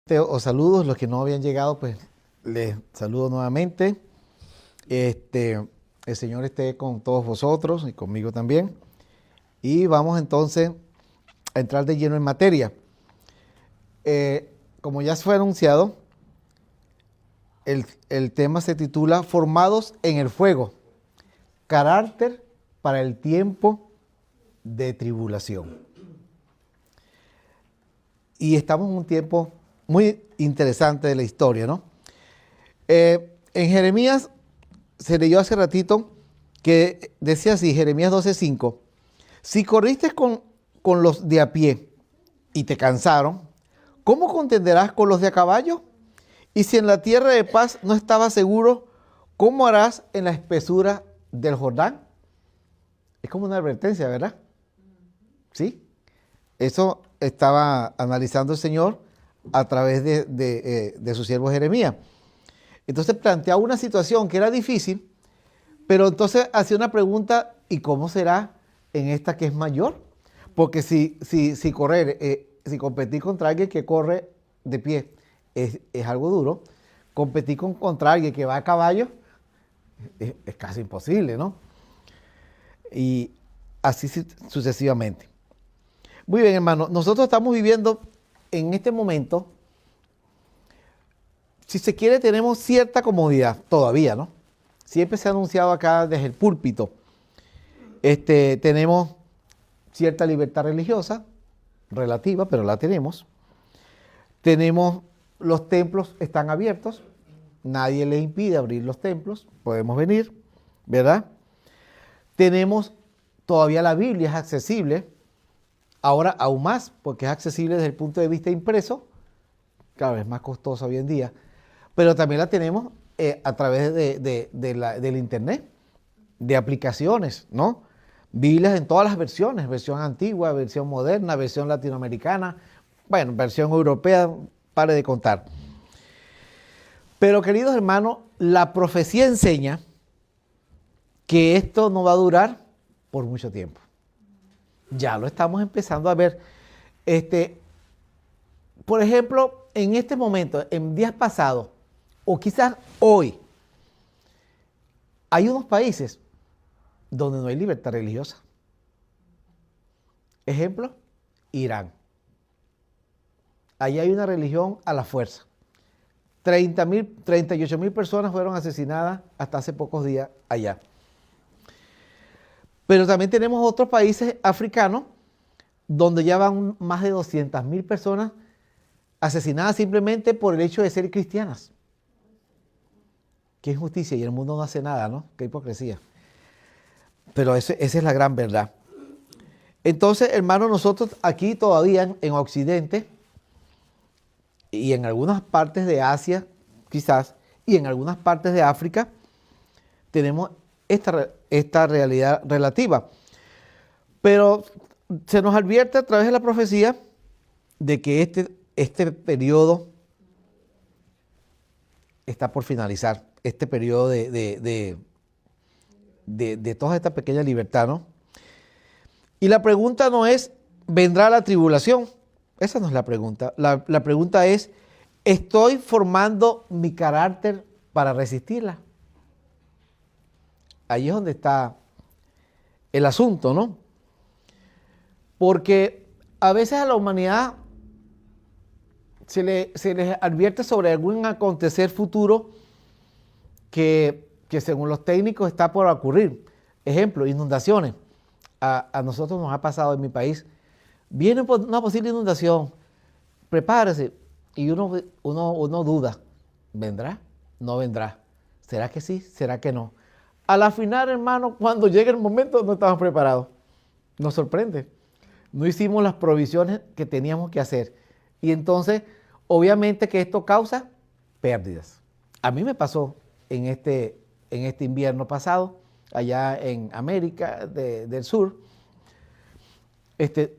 Os saludos, los que no habían llegado, pues les saludo nuevamente. El Señor esté con todos vosotros y conmigo también. Y vamos entonces a entrar de lleno en materia. Como ya fue anunciado, el tema se titula Formados en el fuego, carácter para el tiempo de tribulación. Y estamos en un tiempo muy interesante de la historia, ¿no? En Jeremías se leyó hace ratito que decía así, Jeremías 12:5, si corriste con los de a pie y te cansaron, ¿cómo contenderás con los de a caballo? Y si en la tierra de paz no estabas seguro, ¿cómo harás en la espesura del Jordán? Es como una advertencia, ¿verdad? ¿Sí? Eso estaba analizando el Señor a través de su siervo Jeremías. Entonces planteaba una situación que era difícil, pero entonces hacía una pregunta, ¿y cómo será en esta que es mayor? Porque si correr, si competir contra alguien que corre de pie es algo duro, competir contra alguien que va a caballo es casi imposible, ¿no? Y así sucesivamente. Muy bien, hermano, nosotros estamos viviendo en este momento, si se quiere, tenemos cierta comodidad todavía, ¿no? Siempre se ha anunciado acá desde el púlpito. Tenemos cierta libertad religiosa, relativa, pero la tenemos. Tenemos, los templos están abiertos, nadie les impide abrir los templos, podemos venir, ¿verdad? Tenemos, todavía la Biblia es accesible, ahora aún más, porque es accesible desde el punto de vista impreso, claro, es más costosa hoy en día, pero también la tenemos a través del internet, de aplicaciones, ¿no? Biblias en todas las versiones, versión antigua, versión moderna, versión latinoamericana, bueno, versión europea, pare de contar. Pero queridos hermanos, la profecía enseña que esto no va a durar por mucho tiempo. Ya lo estamos empezando a ver. Por ejemplo, en este momento, en días pasados, o quizás hoy, hay unos países donde no hay libertad religiosa. Ejemplo, Irán. Allí hay una religión a la fuerza. 38.000 personas fueron asesinadas hasta hace pocos días allá. Pero también tenemos otros países africanos donde ya van más de 200.000 personas asesinadas simplemente por el hecho de ser cristianas. Qué injusticia, y el mundo no hace nada, ¿no? Qué hipocresía. Pero esa es la gran verdad. Entonces, hermanos, nosotros aquí todavía en Occidente y en algunas partes de Asia, quizás, y en algunas partes de África, tenemos esta realidad relativa. Pero se nos advierte a través de la profecía de que este periodo está por finalizar, este periodo de toda esta pequeña libertad, ¿no? Y la pregunta no es, ¿vendrá la tribulación? Esa no es la pregunta. La pregunta es, ¿estoy formando mi carácter para resistirla? Ahí es donde está el asunto, ¿no? Porque a veces a la humanidad se les advierte sobre algún acontecer futuro que según los técnicos está por ocurrir. Ejemplo, inundaciones. A nosotros nos ha pasado en mi país. Viene una posible inundación, prepárese. Y uno duda, ¿vendrá? ¿No vendrá? ¿Será que sí? ¿Será que no? A la final, hermano, cuando llegue el momento no estamos preparados. Nos sorprende. No hicimos las provisiones que teníamos que hacer. Y entonces, obviamente que esto causa pérdidas. A mí me pasó en este invierno pasado, allá en América del Sur.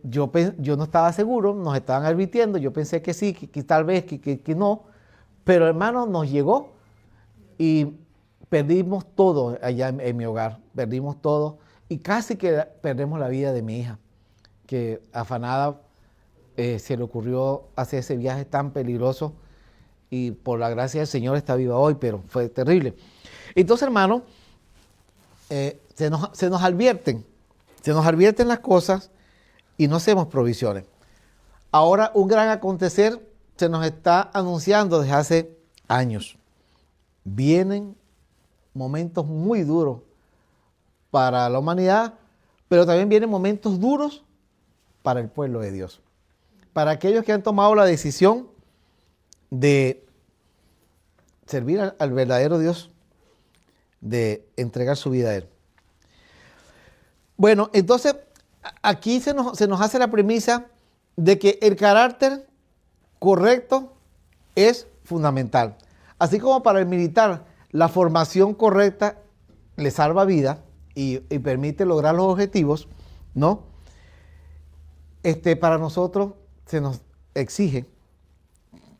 Yo no estaba seguro, nos estaban advirtiendo, yo pensé que sí, que tal vez, que no, pero hermano, nos llegó y perdimos todo allá en mi hogar, perdimos todo y casi que perdemos la vida de mi hija, que afanada se le ocurrió hacer ese viaje tan peligroso y por la gracia del Señor está viva hoy, pero fue terrible. Entonces, hermano, se nos advierten las cosas y no hacemos provisiones. Ahora un gran acontecer se nos está anunciando desde hace años. Vienen momentos muy duros para la humanidad, pero también vienen momentos duros para el pueblo de Dios. Para aquellos que han tomado la decisión de servir al verdadero Dios, de entregar su vida a Él. Bueno, entonces aquí se nos hace la premisa de que el carácter correcto es fundamental. Así como para el militar la formación correcta le salva vida y permite lograr los objetivos, ¿no? Para nosotros se nos exige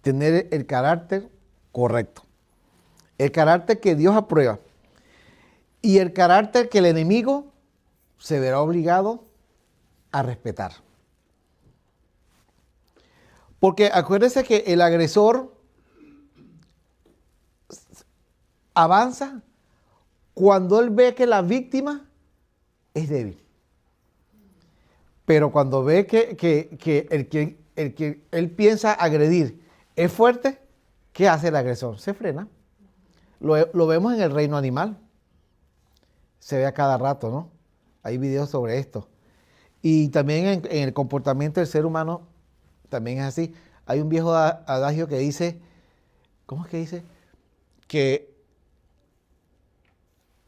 tener el carácter correcto. El carácter que Dios aprueba. Y el carácter que el enemigo se verá obligado a respetar. Porque acuérdense que el agresor avanza cuando él ve que la víctima es débil. Pero cuando ve que el que él piensa agredir es fuerte, ¿qué hace el agresor? Se frena. Lo vemos en el reino animal. Se ve a cada rato, ¿no? Hay videos sobre esto. Y también en el comportamiento del ser humano también es así. Hay un viejo adagio que dice, ¿cómo es que dice? Que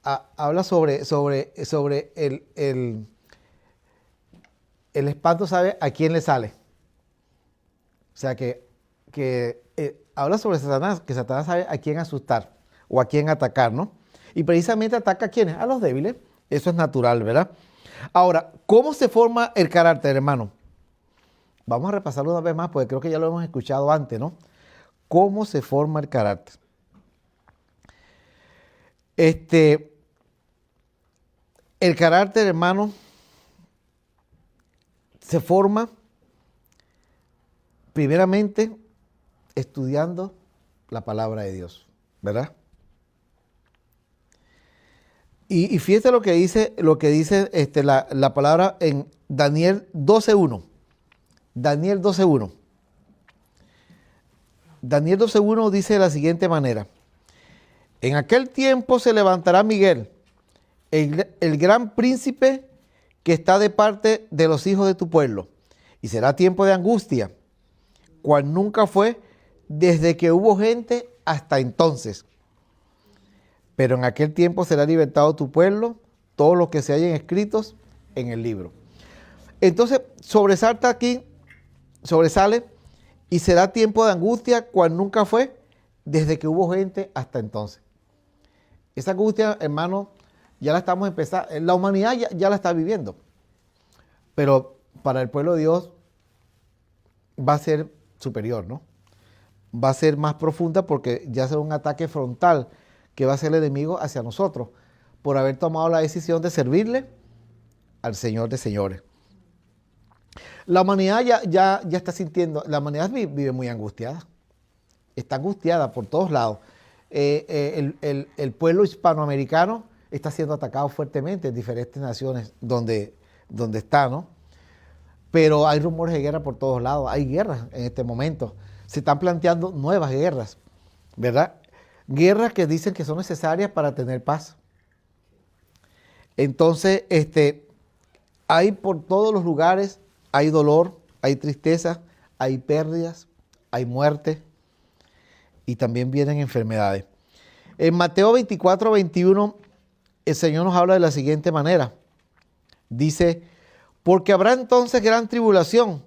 habla sobre el espanto, sabe a quién le sale. O sea que habla sobre Satanás, que Satanás sabe a quién asustar o a quién atacar, ¿no? Y precisamente ataca a quiénes, a los débiles. Eso es natural, ¿verdad? Ahora, ¿cómo se forma el carácter, hermano? Vamos a repasarlo una vez más, porque creo que ya lo hemos escuchado antes, ¿no? ¿Cómo se forma el carácter? El carácter, hermano, se forma primeramente estudiando la palabra de Dios, ¿verdad? Y fíjate lo que dice la palabra en Daniel 12:1. Daniel 12:1. Daniel 12:1 dice de la siguiente manera: en aquel tiempo se levantará Miguel, el gran príncipe que está de parte de los hijos de tu pueblo, y será tiempo de angustia, cual nunca fue desde que hubo gente hasta entonces. Pero en aquel tiempo será libertado tu pueblo, todos los que se hallen escritos en el libro. Entonces, sobresale, y será tiempo de angustia, cual nunca fue desde que hubo gente hasta entonces. Esa angustia, hermano, ya la estamos empezando, la humanidad ya la está viviendo. Pero para el pueblo de Dios va a ser superior, ¿no? Va a ser más profunda porque ya será un ataque frontal que va a ser el enemigo hacia nosotros por haber tomado la decisión de servirle al Señor de señores. La humanidad ya está sintiendo, la humanidad vive muy angustiada. Está angustiada por todos lados. El pueblo hispanoamericano está siendo atacado fuertemente en diferentes naciones donde está, ¿no? Pero hay rumores de guerra por todos lados. Hay guerras en este momento. Se están planteando nuevas guerras, ¿verdad? Guerras que dicen que son necesarias para tener paz. Entonces, hay por todos los lugares, hay dolor, hay tristeza, hay pérdidas, hay muerte y también vienen enfermedades. En Mateo 24:21, el Señor nos habla de la siguiente manera. Dice: porque habrá entonces gran tribulación,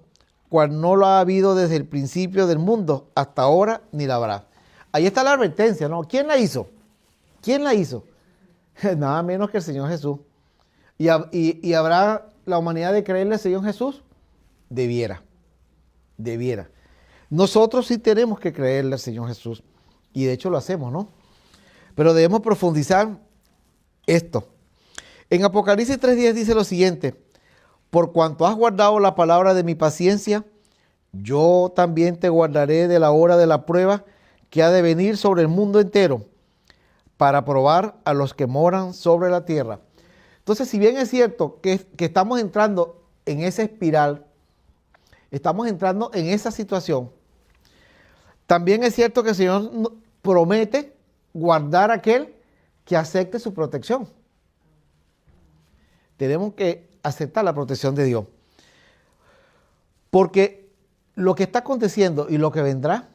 cual no lo ha habido desde el principio del mundo hasta ahora, ni la habrá. Ahí está la advertencia, ¿no? ¿Quién la hizo? ¿Quién la hizo? Nada menos que el Señor Jesús. ¿Y habrá la humanidad de creerle al Señor Jesús? Debiera. Nosotros sí tenemos que creerle al Señor Jesús. Y de hecho lo hacemos, ¿no? Pero debemos profundizar esto. En Apocalipsis 3:10 dice lo siguiente: por cuanto has guardado la palabra de mi paciencia, yo también te guardaré de la hora de la prueba que ha de venir sobre el mundo entero para probar a los que moran sobre la tierra. Entonces, si bien es cierto que estamos entrando en esa espiral, estamos entrando en esa situación, también es cierto que el Señor promete guardar a aquel que acepte su protección. Tenemos que aceptar la protección de Dios. Porque lo que está aconteciendo y lo que vendrá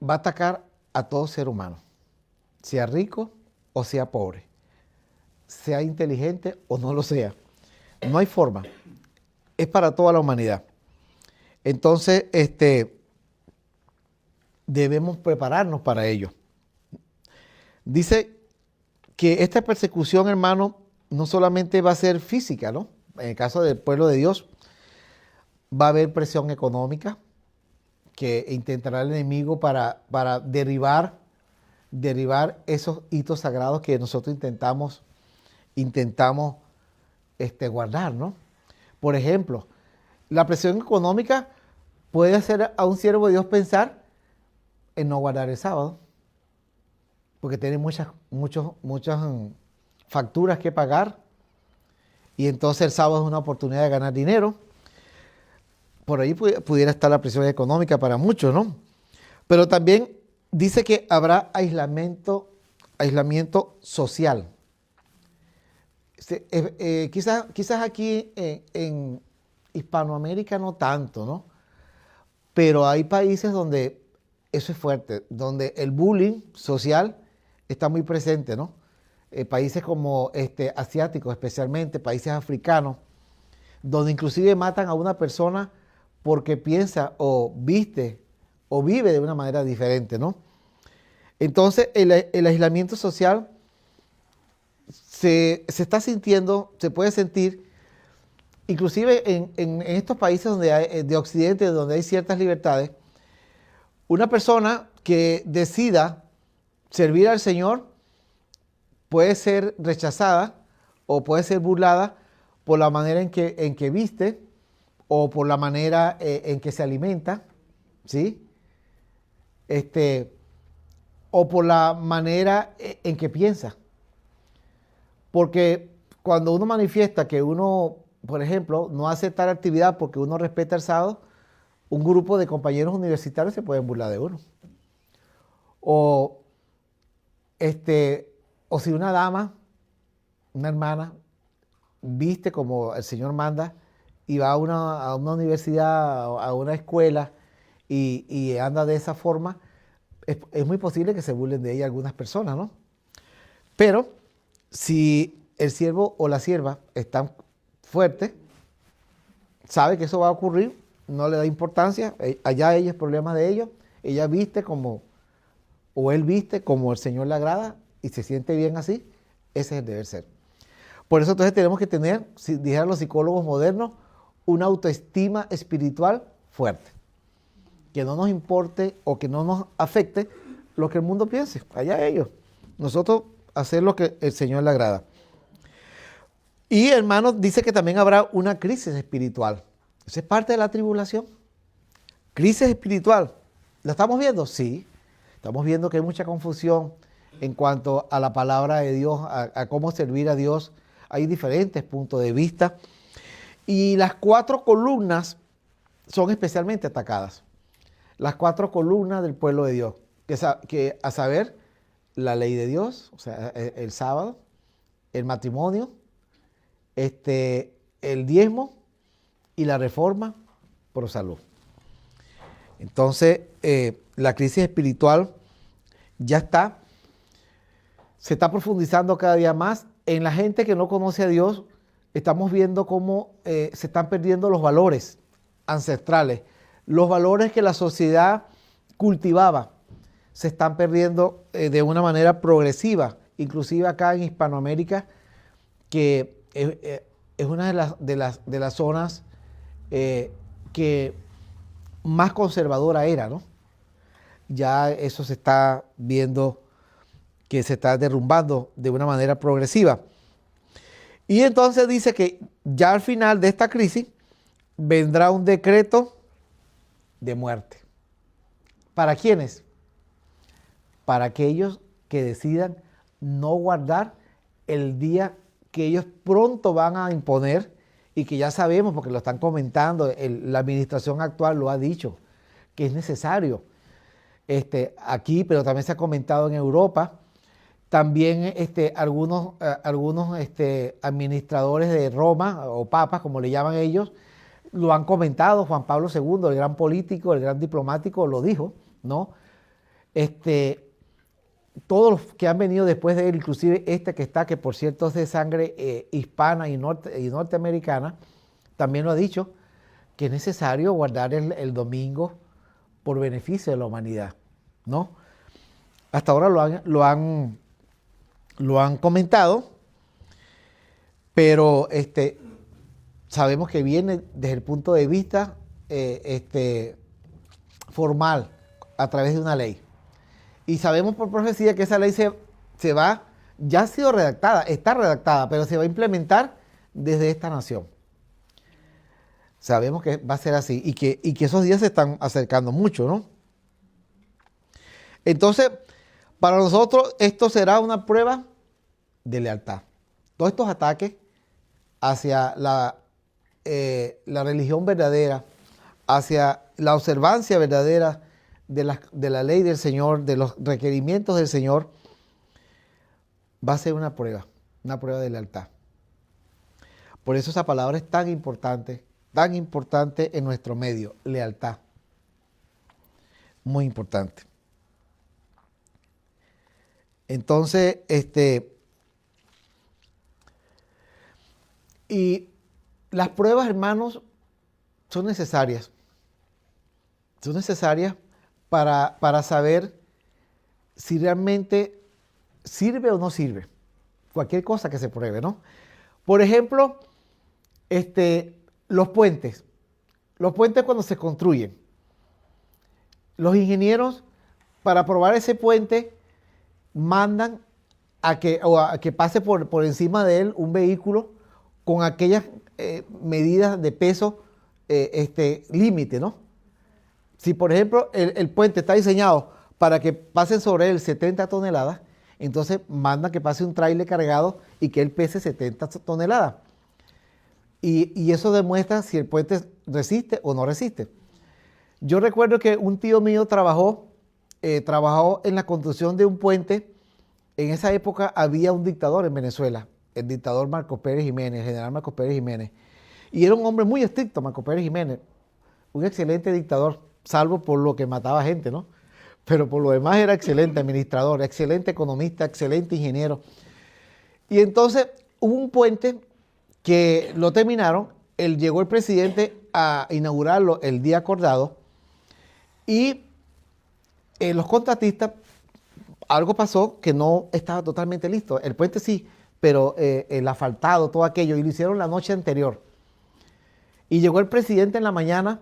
va a atacar a todo ser humano, sea rico o sea pobre, sea inteligente o no lo sea. No hay forma. Es para toda la humanidad. Entonces, debemos prepararnos para ello. Dice que esta persecución, hermano, no solamente va a ser física, ¿no? En el caso del pueblo de Dios, va a haber presión económica que intentará el enemigo para derribar esos hitos sagrados que nosotros intentamos guardar, ¿no? Por ejemplo, la presión económica puede hacer a un siervo de Dios pensar en no guardar el sábado, porque tiene muchas facturas que pagar, y entonces el sábado es una oportunidad de ganar dinero. Por ahí pudiera estar la presión económica para muchos, ¿no? Pero también dice que habrá aislamiento social. Quizás aquí en Hispanoamérica no tanto, ¿no? Pero hay países donde eso es fuerte, donde el bullying social está muy presente, ¿no? Países como asiáticos, especialmente países africanos, donde inclusive matan a una persona porque piensa o viste o vive de una manera diferente, ¿no? Entonces el aislamiento social se está sintiendo, se puede sentir, inclusive en estos países de Occidente, donde hay ciertas libertades. Una persona que decida servir al Señor puede ser rechazada o puede ser burlada por la manera en que viste o por la manera en que se alimenta, ¿sí? O por la manera en que piensa. Porque cuando uno manifiesta que uno, por ejemplo, no hace tal actividad porque uno respeta el sábado, un grupo de compañeros universitarios se pueden burlar de uno. O si una dama, una hermana, viste como el Señor manda y va a una universidad, a una escuela y anda de esa forma, es muy posible que se burlen de ella algunas personas, ¿no? Pero si el siervo o la sierva están fuertes, sabe que eso va a ocurrir, no le da importancia, allá ella es problema de ellos, ella viste como, o él viste como el Señor le agrada y se siente bien así, ese es el deber ser. Por eso entonces tenemos que tener, si dijeran los psicólogos modernos, una autoestima espiritual fuerte. Que no nos importe o que no nos afecte lo que el mundo piense, allá ellos. Nosotros hacer lo que el Señor le agrada. Y hermanos, dice que también habrá una crisis espiritual. Esa es parte de la tribulación. Crisis espiritual. ¿La estamos viendo? Sí. Estamos viendo que hay mucha confusión en cuanto a la palabra de Dios, a cómo servir a Dios. Hay diferentes puntos de vista. Y las 4 columnas son especialmente atacadas. Las 4 columnas del pueblo de Dios. Que a saber, la ley de Dios, o sea, el sábado, el matrimonio, el diezmo y la reforma por salud. Entonces, la crisis espiritual ya se está profundizando cada día más. En la gente que no conoce a Dios, estamos viendo cómo se están perdiendo los valores ancestrales, los valores que la sociedad cultivaba, se están perdiendo de una manera progresiva, inclusive acá en Hispanoamérica, que es una de las zonas que más conservadora era, ¿no? Ya eso se está viendo que se está derrumbando de una manera progresiva. Y entonces dice que ya al final de esta crisis vendrá un decreto de muerte. ¿Para quiénes? Para aquellos que decidan no guardar el día que ellos pronto van a imponer y que ya sabemos, porque lo están comentando, la administración actual lo ha dicho, que es necesario aquí, pero también se ha comentado en Europa. También algunos administradores de Roma, o papas, como le llaman ellos, lo han comentado. Juan Pablo II, el gran político, el gran diplomático, lo dijo, ¿no? Todos los que han venido después de él, inclusive que está, que por cierto es de sangre hispana y norteamericana, también lo ha dicho, que es necesario guardar el domingo por beneficio de la humanidad, ¿no? Hasta ahora lo han comentado, pero sabemos que viene desde el punto de vista formal, a través de una ley. Y sabemos por profecía que esa ley ya ha sido redactada, está redactada, pero se va a implementar desde esta nación. Sabemos que va a ser así y que esos días se están acercando mucho, ¿no? Entonces, para nosotros esto será una prueba de lealtad. Todos estos ataques hacia la religión verdadera, hacia la observancia verdadera de la ley del Señor, de los requerimientos del Señor, va a ser una prueba de lealtad. Por eso esa palabra es tan importante en nuestro medio, lealtad. Muy importante. Entonces, y las pruebas, hermanos, son necesarias. Son necesarias para saber si realmente sirve o no sirve. Cualquier cosa que se pruebe, ¿no? Por ejemplo, los puentes. Los puentes cuando se construyen. Los ingenieros, para probar ese puente, mandan a que pase por encima de él un vehículo con aquellas medidas de peso límite, ¿no? Si, por ejemplo, el puente está diseñado para que pasen sobre él 70 toneladas, entonces mandan que pase un tráiler cargado y que él pese 70 toneladas. Y eso demuestra si el puente resiste o no resiste. Yo recuerdo que un tío mío trabajó en la construcción de un puente. En esa época había un dictador en Venezuela, el dictador Marcos Pérez Jiménez, el general Marcos Pérez Jiménez. Y era un hombre muy estricto, Marcos Pérez Jiménez, un excelente dictador, salvo por lo que mataba gente, ¿no? Pero por lo demás era excelente administrador, excelente economista, excelente ingeniero. Y entonces hubo un puente que lo terminaron, llegó el presidente a inaugurarlo el día acordado y los contratistas, algo pasó que no estaba totalmente listo. El puente sí, pero el asfaltado, todo aquello, y lo hicieron la noche anterior. Y llegó el presidente en la mañana,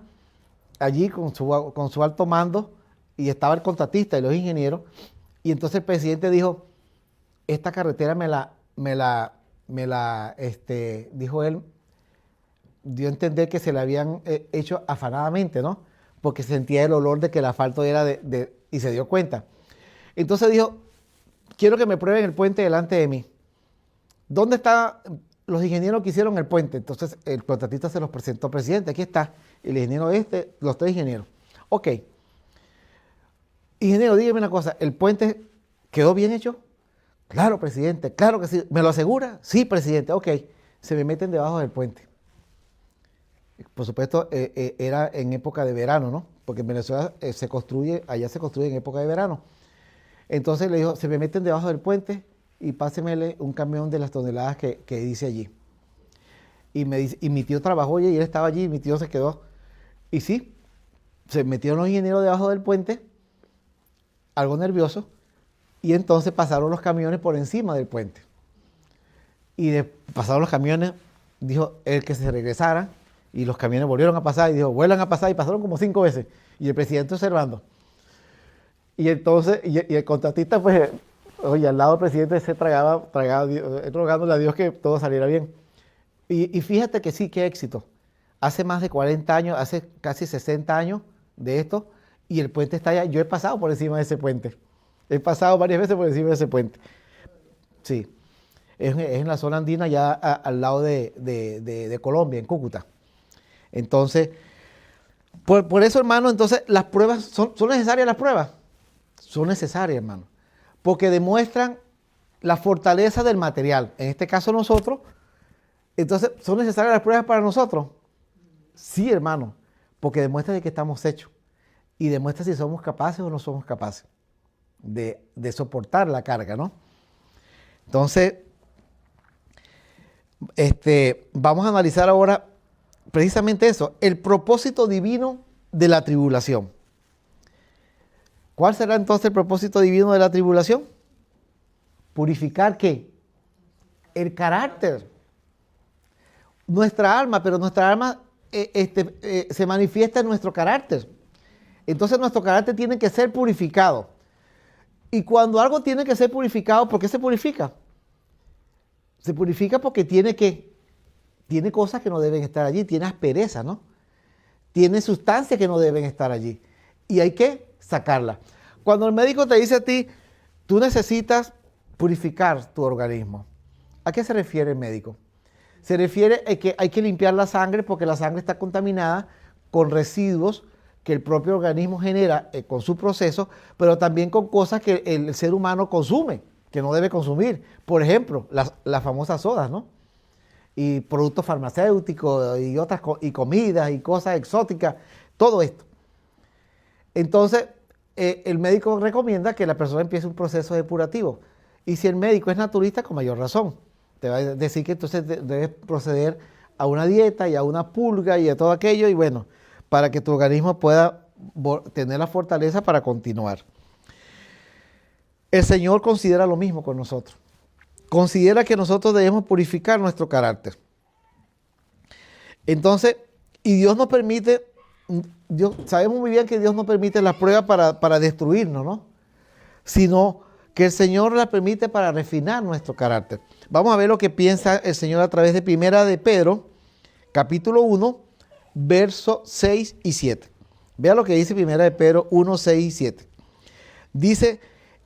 allí con su alto mando, y estaba el contratista y los ingenieros, y entonces el presidente dijo, esta carretera dijo él, dio a entender que se la habían hecho afanadamente, ¿no? Porque sentía el olor de que el asfalto era y se dio cuenta. Entonces dijo, quiero que me prueben el puente delante de mí. ¿Dónde están los ingenieros que hicieron el puente? Entonces el contratista se los presentó, presidente, aquí está, el ingeniero los tres ingenieros. Ok. Ingeniero, dígame una cosa, ¿el puente quedó bien hecho? Claro, presidente, claro que sí. ¿Me lo asegura? Sí, presidente, ok. Se me meten debajo del puente. Por supuesto, era en época de verano, ¿no? Porque en Venezuela allá se construye en época de verano. Entonces le dijo, se me meten debajo del puente y pásemele un camión de las toneladas que dice allí. Y mi tío trabajó y él estaba allí y mi tío se quedó. Y sí, se metieron los ingenieros debajo del puente, algo nervioso, y entonces pasaron los camiones por encima del puente. Y pasaron los camiones, dijo él que se regresaran, y los camiones volvieron a pasar, y dijo, vuelvan a pasar, y pasaron como 5 veces. Y el presidente observando. Y entonces, y el contratista, pues, oye, al lado del presidente se tragaba rogándole a Dios que todo saliera bien. Y fíjate que sí, qué éxito. hace más de 40 años, hace casi 60 años de esto, y el puente está allá. Yo he pasado por encima de ese puente. He pasado varias veces por encima de ese puente. Sí, es en la zona andina, ya al lado de Colombia, en Cúcuta. Entonces, por eso, hermano, entonces las pruebas, ¿son necesarias las pruebas? Son necesarias, hermano, porque demuestran la fortaleza del material. En este caso nosotros, entonces, ¿son necesarias las pruebas para nosotros? Sí, hermano, porque demuestra de que estamos hechos y demuestra si somos capaces o no somos capaces de soportar la carga, ¿no? Entonces, vamos a analizar ahora precisamente eso, el propósito divino de la tribulación. ¿Cuál será entonces el propósito divino de la tribulación? Purificar ¿qué? El carácter. Nuestra alma, pero nuestra alma se manifiesta en nuestro carácter. Entonces nuestro carácter tiene que ser purificado. Y cuando algo tiene que ser purificado, ¿por qué se purifica? Se purifica porque tiene cosas que no deben estar allí, tiene aspereza, ¿no? Tiene sustancias que no deben estar allí. Y hay que sacarlas. Cuando el médico te dice a ti, tú necesitas purificar tu organismo, ¿a qué se refiere el médico? Se refiere a que hay que limpiar la sangre porque la sangre está contaminada con residuos que el propio organismo genera con su proceso, pero también con cosas que el ser humano consume, que no debe consumir. Por ejemplo, las famosas sodas, ¿no? Y productos farmacéuticos y otras y comidas y cosas exóticas, todo esto. Entonces, el médico recomienda que la persona empiece un proceso depurativo. Y si el médico es naturista, con mayor razón. Te va a decir que entonces debes proceder a una dieta y a una purga y a todo aquello, y bueno, para que tu organismo pueda tener la fortaleza para continuar. El Señor considera lo mismo con nosotros. Considera que nosotros debemos purificar nuestro carácter. Entonces, y Dios nos permite, sabemos muy bien que Dios no permite las pruebas para destruirnos, ¿no? Sino que el Señor las permite para refinar nuestro carácter. Vamos a ver lo que piensa el Señor a través de Primera de Pedro, capítulo 1, versos 6 y 7. Vea lo que dice Primera de Pedro 1, 6 y 7. Dice,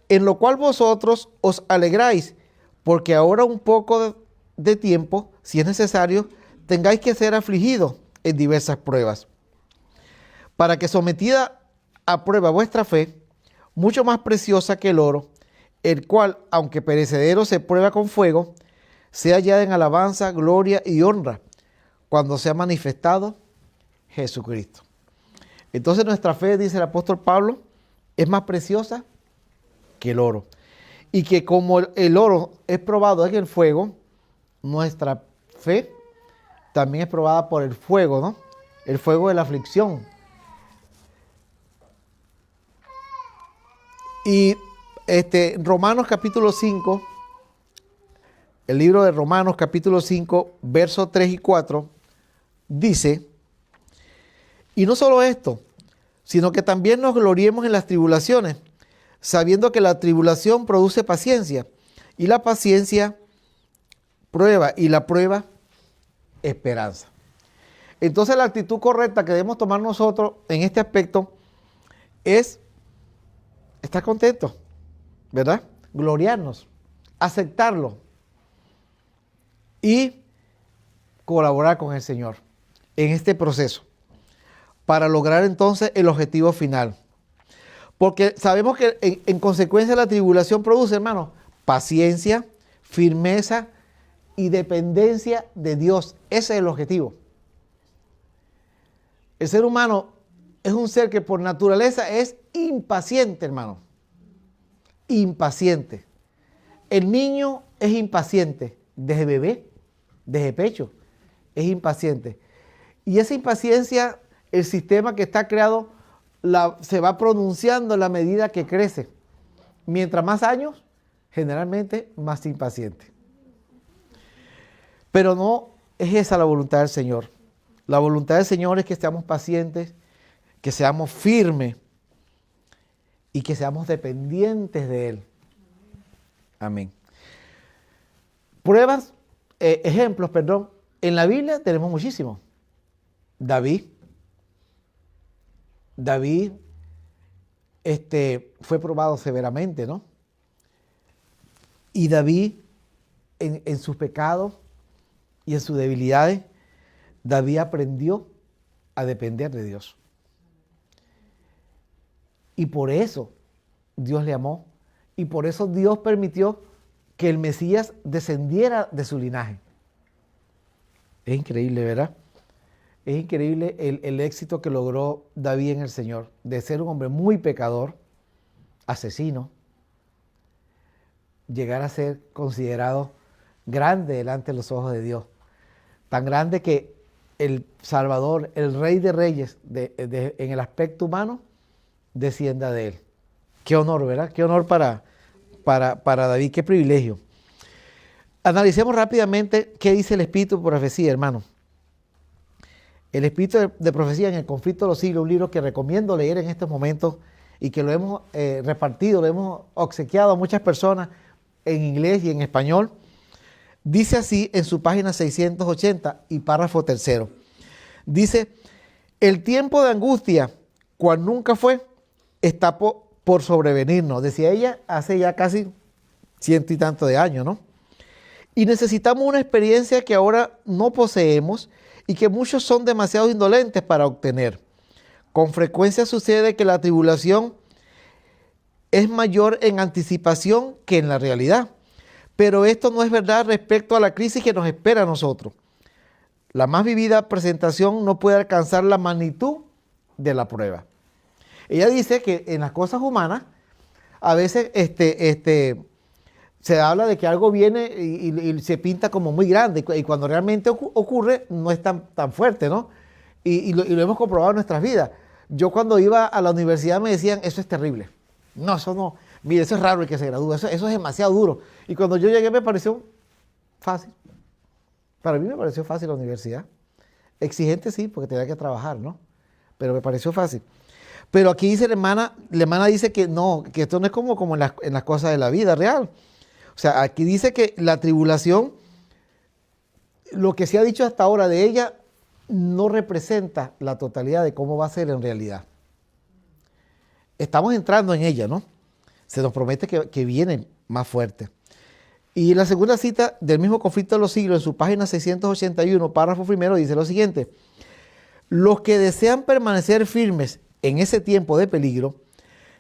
en lo cual vosotros os alegráis, porque ahora un poco de tiempo, si es necesario, tengáis que ser afligidos en diversas pruebas, para que sometida a prueba vuestra fe, mucho más preciosa que el oro, el cual, aunque perecedero se prueba con fuego, sea hallada en alabanza, gloria y honra, cuando sea manifestado Jesucristo. Entonces nuestra fe, dice el apóstol Pablo, es más preciosa que el oro. Y que como el oro es probado en el fuego, nuestra fe también es probada por el fuego, ¿no? El fuego de la aflicción. Y Romanos capítulo 5, el libro de Romanos capítulo 5, versos 3 y 4, dice, y no solo esto, sino que también nos gloriemos en las tribulaciones, sabiendo que la tribulación produce paciencia, y la paciencia prueba, y la prueba esperanza. Entonces la actitud correcta que debemos tomar nosotros en este aspecto es estar contentos, ¿verdad? Gloriarnos, aceptarlo y colaborar con el Señor en este proceso para lograr entonces el objetivo final. Porque sabemos que en consecuencia la tribulación produce, hermano, paciencia, firmeza y dependencia de Dios. Ese es el objetivo. El ser humano es un ser que por naturaleza es impaciente, hermano. Impaciente. El niño es impaciente desde bebé, desde pecho. Es impaciente. Y esa impaciencia, el sistema que está creado, se va pronunciando en la medida que crece. Mientras más años, generalmente más impaciente. Pero no es esa la voluntad del Señor. La voluntad del Señor es que seamos pacientes, que seamos firmes y que seamos dependientes de Él. Amén. Ejemplos, en la Biblia tenemos muchísimos. David. David fue probado severamente, ¿no? Y David, en sus pecados y en sus debilidades, David aprendió a depender de Dios. Y por eso Dios le amó. Y por eso Dios permitió que el Mesías descendiera de su linaje. Es increíble, ¿verdad? Es increíble el éxito que logró David en el Señor, de ser un hombre muy pecador, asesino, llegar a ser considerado grande delante de los ojos de Dios. Tan grande que el Salvador, el Rey de Reyes, en el aspecto humano, descienda de él. Qué honor, ¿verdad? Qué honor para David, qué privilegio. Analicemos rápidamente qué dice el Espíritu de Profecía, hermano. El Espíritu de Profecía en el Conflicto de los Siglos, un libro que recomiendo leer en estos momentos y que lo hemos repartido, lo hemos obsequiado a muchas personas en inglés y en español. Dice así en su página 680 y párrafo tercero. Dice, el tiempo de angustia, cual nunca fue, está por sobrevenirnos. Decía ella hace ya casi 100 y tanto de años, ¿no? Y necesitamos una experiencia que ahora no poseemos y que muchos son demasiado indolentes para obtener. Con frecuencia sucede que la tribulación es mayor en anticipación que en la realidad. Pero esto no es verdad respecto a la crisis que nos espera a nosotros. La más vivida presentación no puede alcanzar la magnitud de la prueba. Ella dice que en las cosas humanas, a veces se habla de que algo viene y se pinta como muy grande, y cuando realmente ocurre no es tan fuerte, ¿no? Y lo hemos comprobado en nuestras vidas. Yo cuando iba a la universidad me decían, eso es terrible. No, eso no. Mire, eso es raro el que se gradúa, eso es demasiado duro. Y cuando yo llegué me pareció fácil. Para mí me pareció fácil la universidad. Exigente sí, porque tenía que trabajar, ¿no? Pero me pareció fácil. Pero aquí dice la hermana dice que no, que esto no es como en las cosas de la vida real. O sea, aquí dice que la tribulación, lo que se ha dicho hasta ahora de ella, no representa la totalidad de cómo va a ser en realidad. Estamos entrando en ella, ¿no? Se nos promete que viene más fuerte. Y la segunda cita del mismo Conflicto de los Siglos, en su página 681, párrafo primero, dice lo siguiente. Los que desean permanecer firmes en ese tiempo de peligro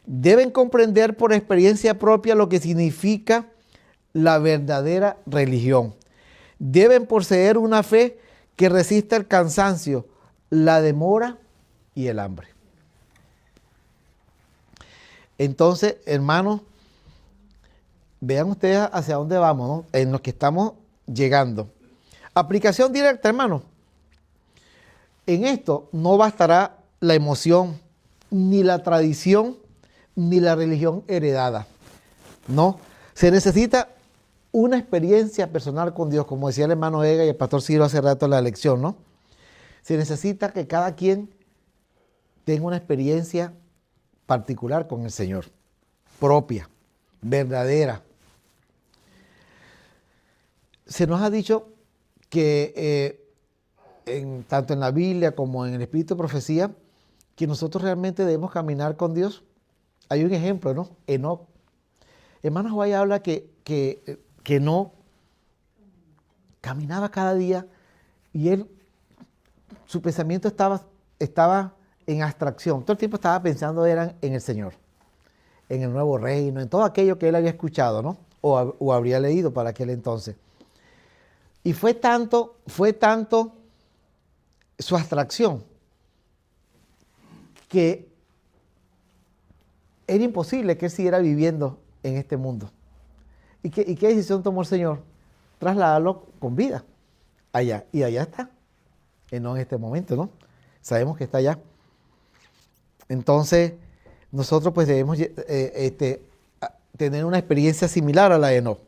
deben comprender por experiencia propia lo que significa la verdadera religión. Deben poseer una fe que resista el cansancio, la demora y el hambre. Entonces, hermanos, vean ustedes hacia dónde vamos, ¿no? En lo que estamos llegando. Aplicación directa, hermanos. En esto no bastará la emoción, ni la tradición, ni la religión heredada. No, se necesita una experiencia personal con Dios, como decía el hermano Ega y el pastor Ciro hace rato en la lección, ¿no? Se necesita que cada quien tenga una experiencia particular con el Señor, propia, verdadera. Se nos ha dicho que tanto en la Biblia como en el Espíritu de Profecía, que nosotros realmente debemos caminar con Dios. Hay un ejemplo, ¿no? Enoc. Hermano Juárez habla que Enoc caminaba cada día y su pensamiento estaba en abstracción. Todo el tiempo estaba pensando en el Señor, en el nuevo reino, en todo aquello que él había escuchado, ¿no? O habría leído para aquel entonces. Y fue tanto su abstracción que era imposible que él siguiera viviendo en este mundo. ¿Y qué decisión tomó el Señor? Trasladarlo con vida allá. Y allá está. No en este momento, ¿no? Sabemos que está allá. Entonces, nosotros pues debemos tener una experiencia similar a la de Enoc.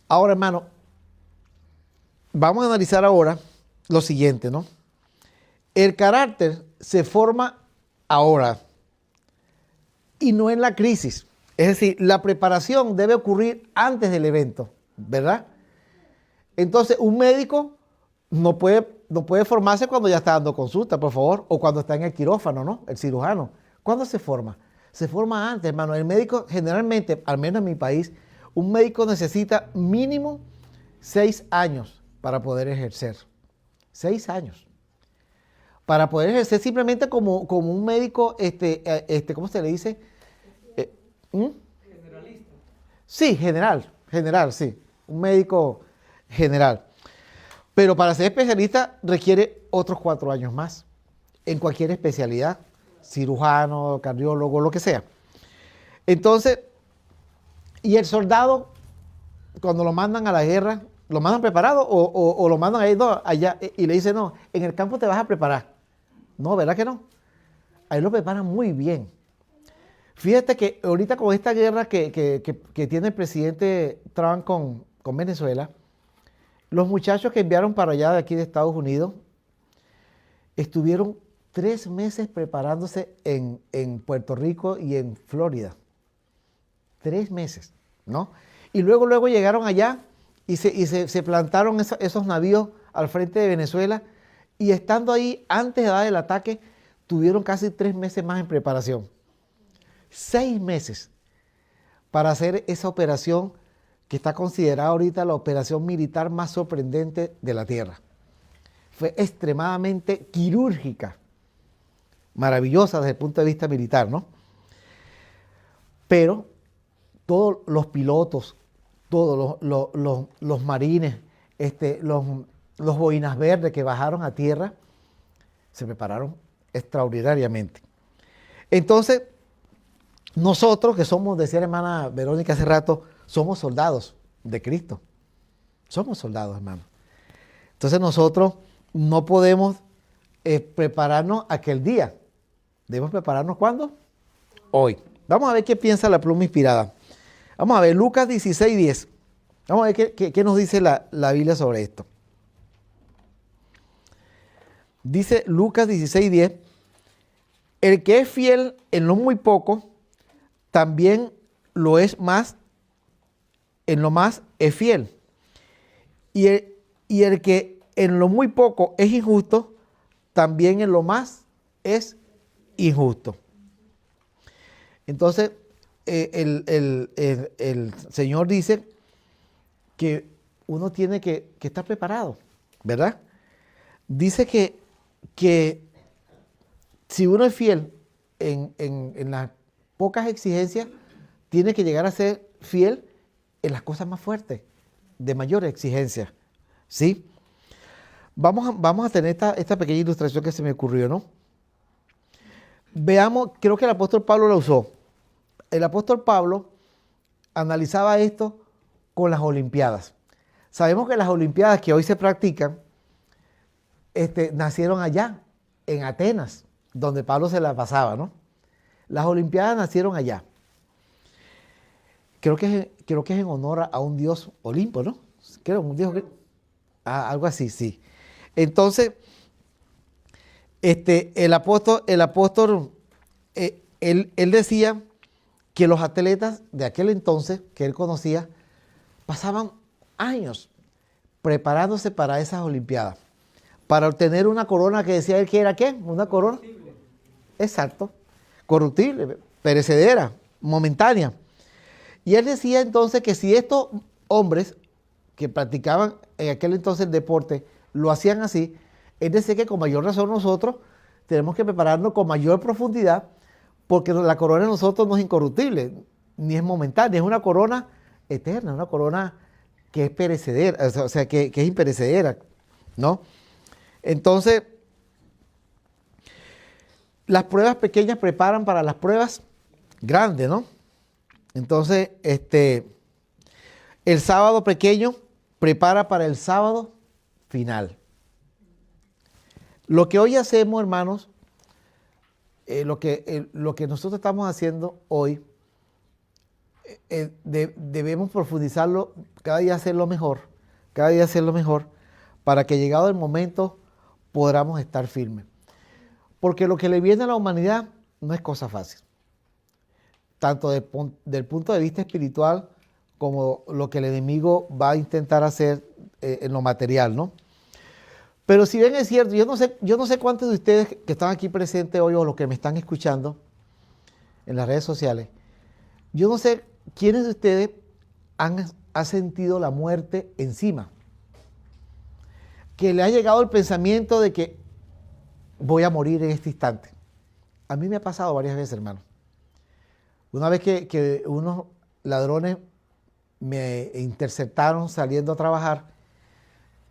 Ahora, hermano, vamos a analizar ahora lo siguiente, ¿no? El carácter se forma ahora y no en la crisis. Es decir, la preparación debe ocurrir antes del evento, ¿verdad? Entonces, un médico no puede formarse cuando ya está dando consulta, por favor, o cuando está en el quirófano, ¿no? El cirujano. ¿Cuándo se forma? Se forma antes, hermano. El médico, generalmente, al menos en mi país, un médico necesita mínimo 6 años para poder ejercer. 6 años. Para poder ejercer simplemente como un médico, ¿cómo se le dice? ¿Mm? Generalista. Sí, general, sí. Un médico general. Pero para ser especialista requiere otros 4 años más. En cualquier especialidad. Cirujano, cardiólogo, lo que sea. Entonces, y el soldado, cuando lo mandan a la guerra, ¿lo mandan preparado o lo mandan ahí, no, allá y le dicen, no, en el campo te vas a preparar? No, ¿verdad que no? Ahí lo preparan muy bien. Fíjate que ahorita con esta guerra que tiene el presidente Trump con Venezuela, los muchachos que enviaron para allá de aquí de Estados Unidos estuvieron 3 meses preparándose en Puerto Rico y en Florida. 3 meses, ¿no? Y luego llegaron allá y se plantaron esos navíos al frente de Venezuela y estando ahí antes de dar el ataque, tuvieron casi 3 meses más en preparación. 6 meses para hacer esa operación que está considerada ahorita la operación militar más sorprendente de la Tierra. Fue extremadamente quirúrgica, maravillosa desde el punto de vista militar, ¿no? Pero todos los pilotos, todos los marines, los boinas verdes que bajaron a tierra, se prepararon extraordinariamente. Entonces, nosotros que somos, decía la hermana Verónica hace rato, somos soldados de Cristo. Somos soldados, hermano. Entonces nosotros no podemos prepararnos aquel día. Debemos prepararnos ¿cuándo? Hoy. Vamos a ver qué piensa la pluma inspirada. Vamos a ver Lucas 16:10. Vamos a ver qué nos dice la Biblia sobre esto. Dice Lucas 16:10, el que es fiel en lo muy poco, también lo es más, en lo más es fiel. Y el que en lo muy poco es injusto, también en lo más es injusto. Entonces, el Señor dice que uno tiene que estar preparado, ¿verdad? Dice que si uno es fiel en las pocas exigencias, tiene que llegar a ser fiel en las cosas más fuertes, de mayor exigencia, ¿sí? Vamos a tener esta pequeña ilustración que se me ocurrió, ¿no? Veamos, creo que el apóstol Pablo la usó. El apóstol Pablo analizaba esto con las Olimpiadas. Sabemos que las Olimpiadas que hoy se practican nacieron allá, en Atenas, donde Pablo se la pasaba, ¿no? Las Olimpiadas nacieron allá. Creo que es en honor a un dios Olimpo, ¿no? Creo, un dios, algo así, sí. Entonces, el apóstol él decía que los atletas de aquel entonces, que él conocía, pasaban años preparándose para esas Olimpiadas, para obtener una corona que decía él que era ¿qué? Una corona. Corruptible. Exacto. Corruptible, perecedera, momentánea. Y él decía entonces que si estos hombres que practicaban en aquel entonces el deporte lo hacían así, es decir que con mayor razón nosotros tenemos que prepararnos con mayor profundidad porque la corona de nosotros no es incorruptible, ni es momentánea, es una corona eterna, una corona que es perecedera, o sea, que es imperecedera, ¿no? Entonces, las pruebas pequeñas preparan para las pruebas grandes, ¿no? Entonces, el sábado pequeño prepara para el sábado final. Lo que hoy hacemos, hermanos, lo que nosotros estamos haciendo hoy, debemos profundizarlo, cada día hacerlo mejor, para que llegado el momento podamos estar firmes. Porque lo que le viene a la humanidad no es cosa fácil. Tanto del punto de vista espiritual como lo que el enemigo va a intentar hacer en lo material, ¿no? Pero si bien es cierto, yo no sé cuántos de ustedes que están aquí presentes hoy o los que me están escuchando en las redes sociales, yo no sé quiénes de ustedes han sentido la muerte encima, que le ha llegado el pensamiento de que voy a morir en este instante. A mí me ha pasado varias veces, hermano. Una vez que unos ladrones me interceptaron saliendo a trabajar,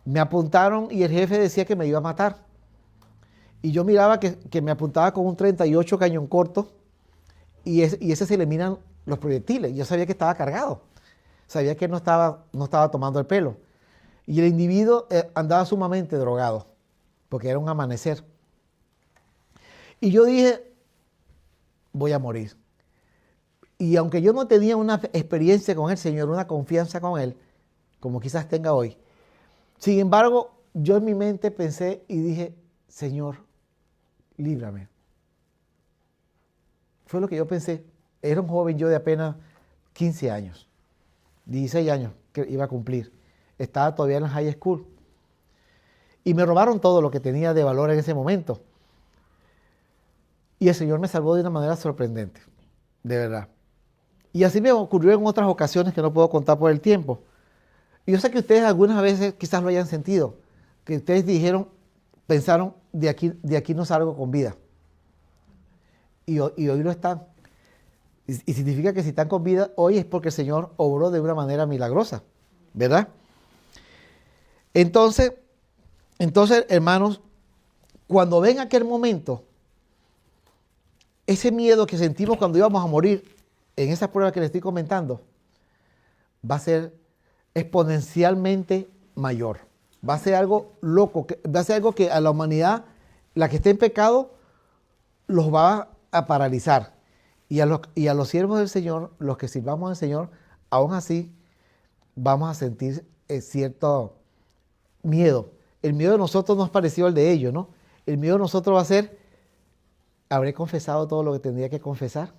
me apuntaron y el jefe decía que me iba a matar. Y yo miraba que me apuntaba con un 38 cañón corto y ese se eliminan los proyectiles. Yo sabía que estaba cargado, sabía que no estaba tomando el pelo. Y el individuo andaba sumamente drogado, porque era un amanecer. Y yo dije, voy a morir. Y aunque yo no tenía una experiencia con el Señor, una confianza con Él, como quizás tenga hoy, sin embargo, yo en mi mente pensé y dije, Señor, líbrame. Fue lo que yo pensé. Era un joven yo de apenas 15 años, 16 años que iba a cumplir. Estaba todavía en la high school. Y me robaron todo lo que tenía de valor en ese momento. Y el Señor me salvó de una manera sorprendente, de verdad. Y así me ocurrió en otras ocasiones que no puedo contar por el tiempo. Y yo sé que ustedes algunas veces quizás lo hayan sentido, que ustedes pensaron, de aquí no salgo con vida. Y hoy lo están. Y significa que si están con vida hoy es porque el Señor obró de una manera milagrosa, ¿verdad? Entonces, hermanos, cuando ven aquel momento, ese miedo que sentimos cuando íbamos a morir, en esa prueba que les estoy comentando, va a ser exponencialmente mayor. Va a ser algo loco, va a ser algo que a la humanidad, la que esté en pecado, los va a paralizar. Y a los siervos del Señor, los que sirvamos al Señor, aún así vamos a sentir cierto miedo. El miedo de nosotros no es parecido al de ellos, ¿no? El miedo de nosotros va a ser, ¿habré confesado todo lo que tendría que confesar?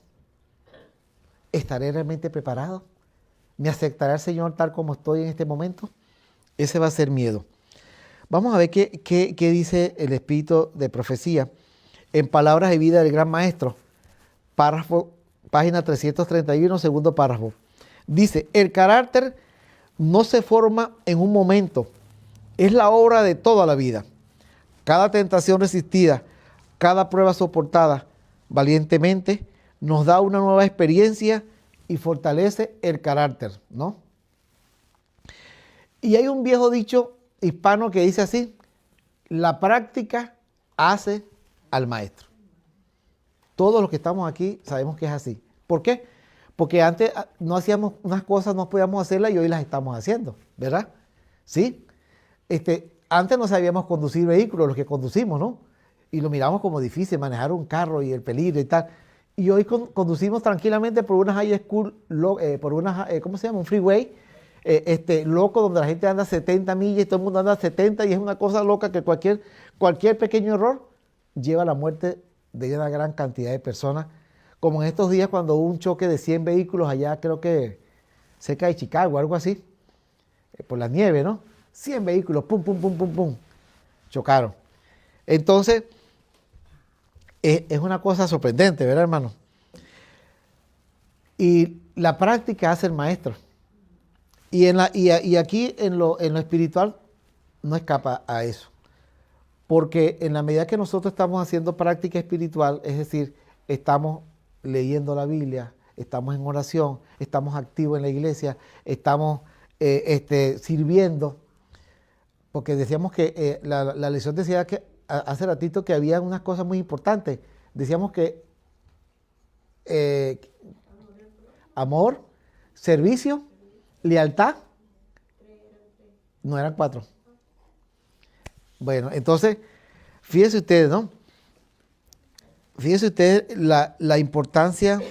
¿Estaré realmente preparado? ¿Me aceptará el Señor tal como estoy en este momento? Ese va a ser miedo. Vamos a ver qué dice el Espíritu de Profecía en Palabras de Vida del Gran Maestro, párrafo, página 331, segundo párrafo. Dice, el carácter no se forma en un momento, es la obra de toda la vida. Cada tentación resistida, cada prueba soportada valientemente, nos da una nueva experiencia y fortalece el carácter, ¿no? Y hay un viejo dicho hispano que dice así, la práctica hace al maestro. Todos los que estamos aquí sabemos que es así. ¿Por qué? Porque antes no hacíamos unas cosas, no podíamos hacerlas y hoy las estamos haciendo, ¿verdad? ¿Sí? Antes no sabíamos conducir vehículos, los que conducimos, ¿no? Y lo miramos como difícil, manejar un carro y el peligro y tal. Y hoy conducimos tranquilamente por una high school, por una, ¿cómo se llama? Un freeway, loco, donde la gente anda 70 millas y todo el mundo anda 70 y es una cosa loca que cualquier pequeño error lleva a la muerte de una gran cantidad de personas. Como en estos días cuando hubo un choque de 100 vehículos allá, creo que cerca de Chicago, algo así, por la nieve, ¿no? 100 vehículos, pum, pum, pum, pum, pum, chocaron. Entonces, es una cosa sorprendente, ¿verdad, hermano? Y la práctica hace el maestro. Y aquí en lo espiritual no escapa a eso. Porque en la medida que nosotros estamos haciendo práctica espiritual, es decir, estamos leyendo la Biblia, estamos en oración, estamos activos en la iglesia, estamos sirviendo, porque decíamos que la lección decía que hace ratito que había unas cosas muy importantes. Decíamos que amor, servicio, lealtad, no eran 4. Bueno, entonces, fíjense ustedes, ¿no? Fíjense ustedes la importancia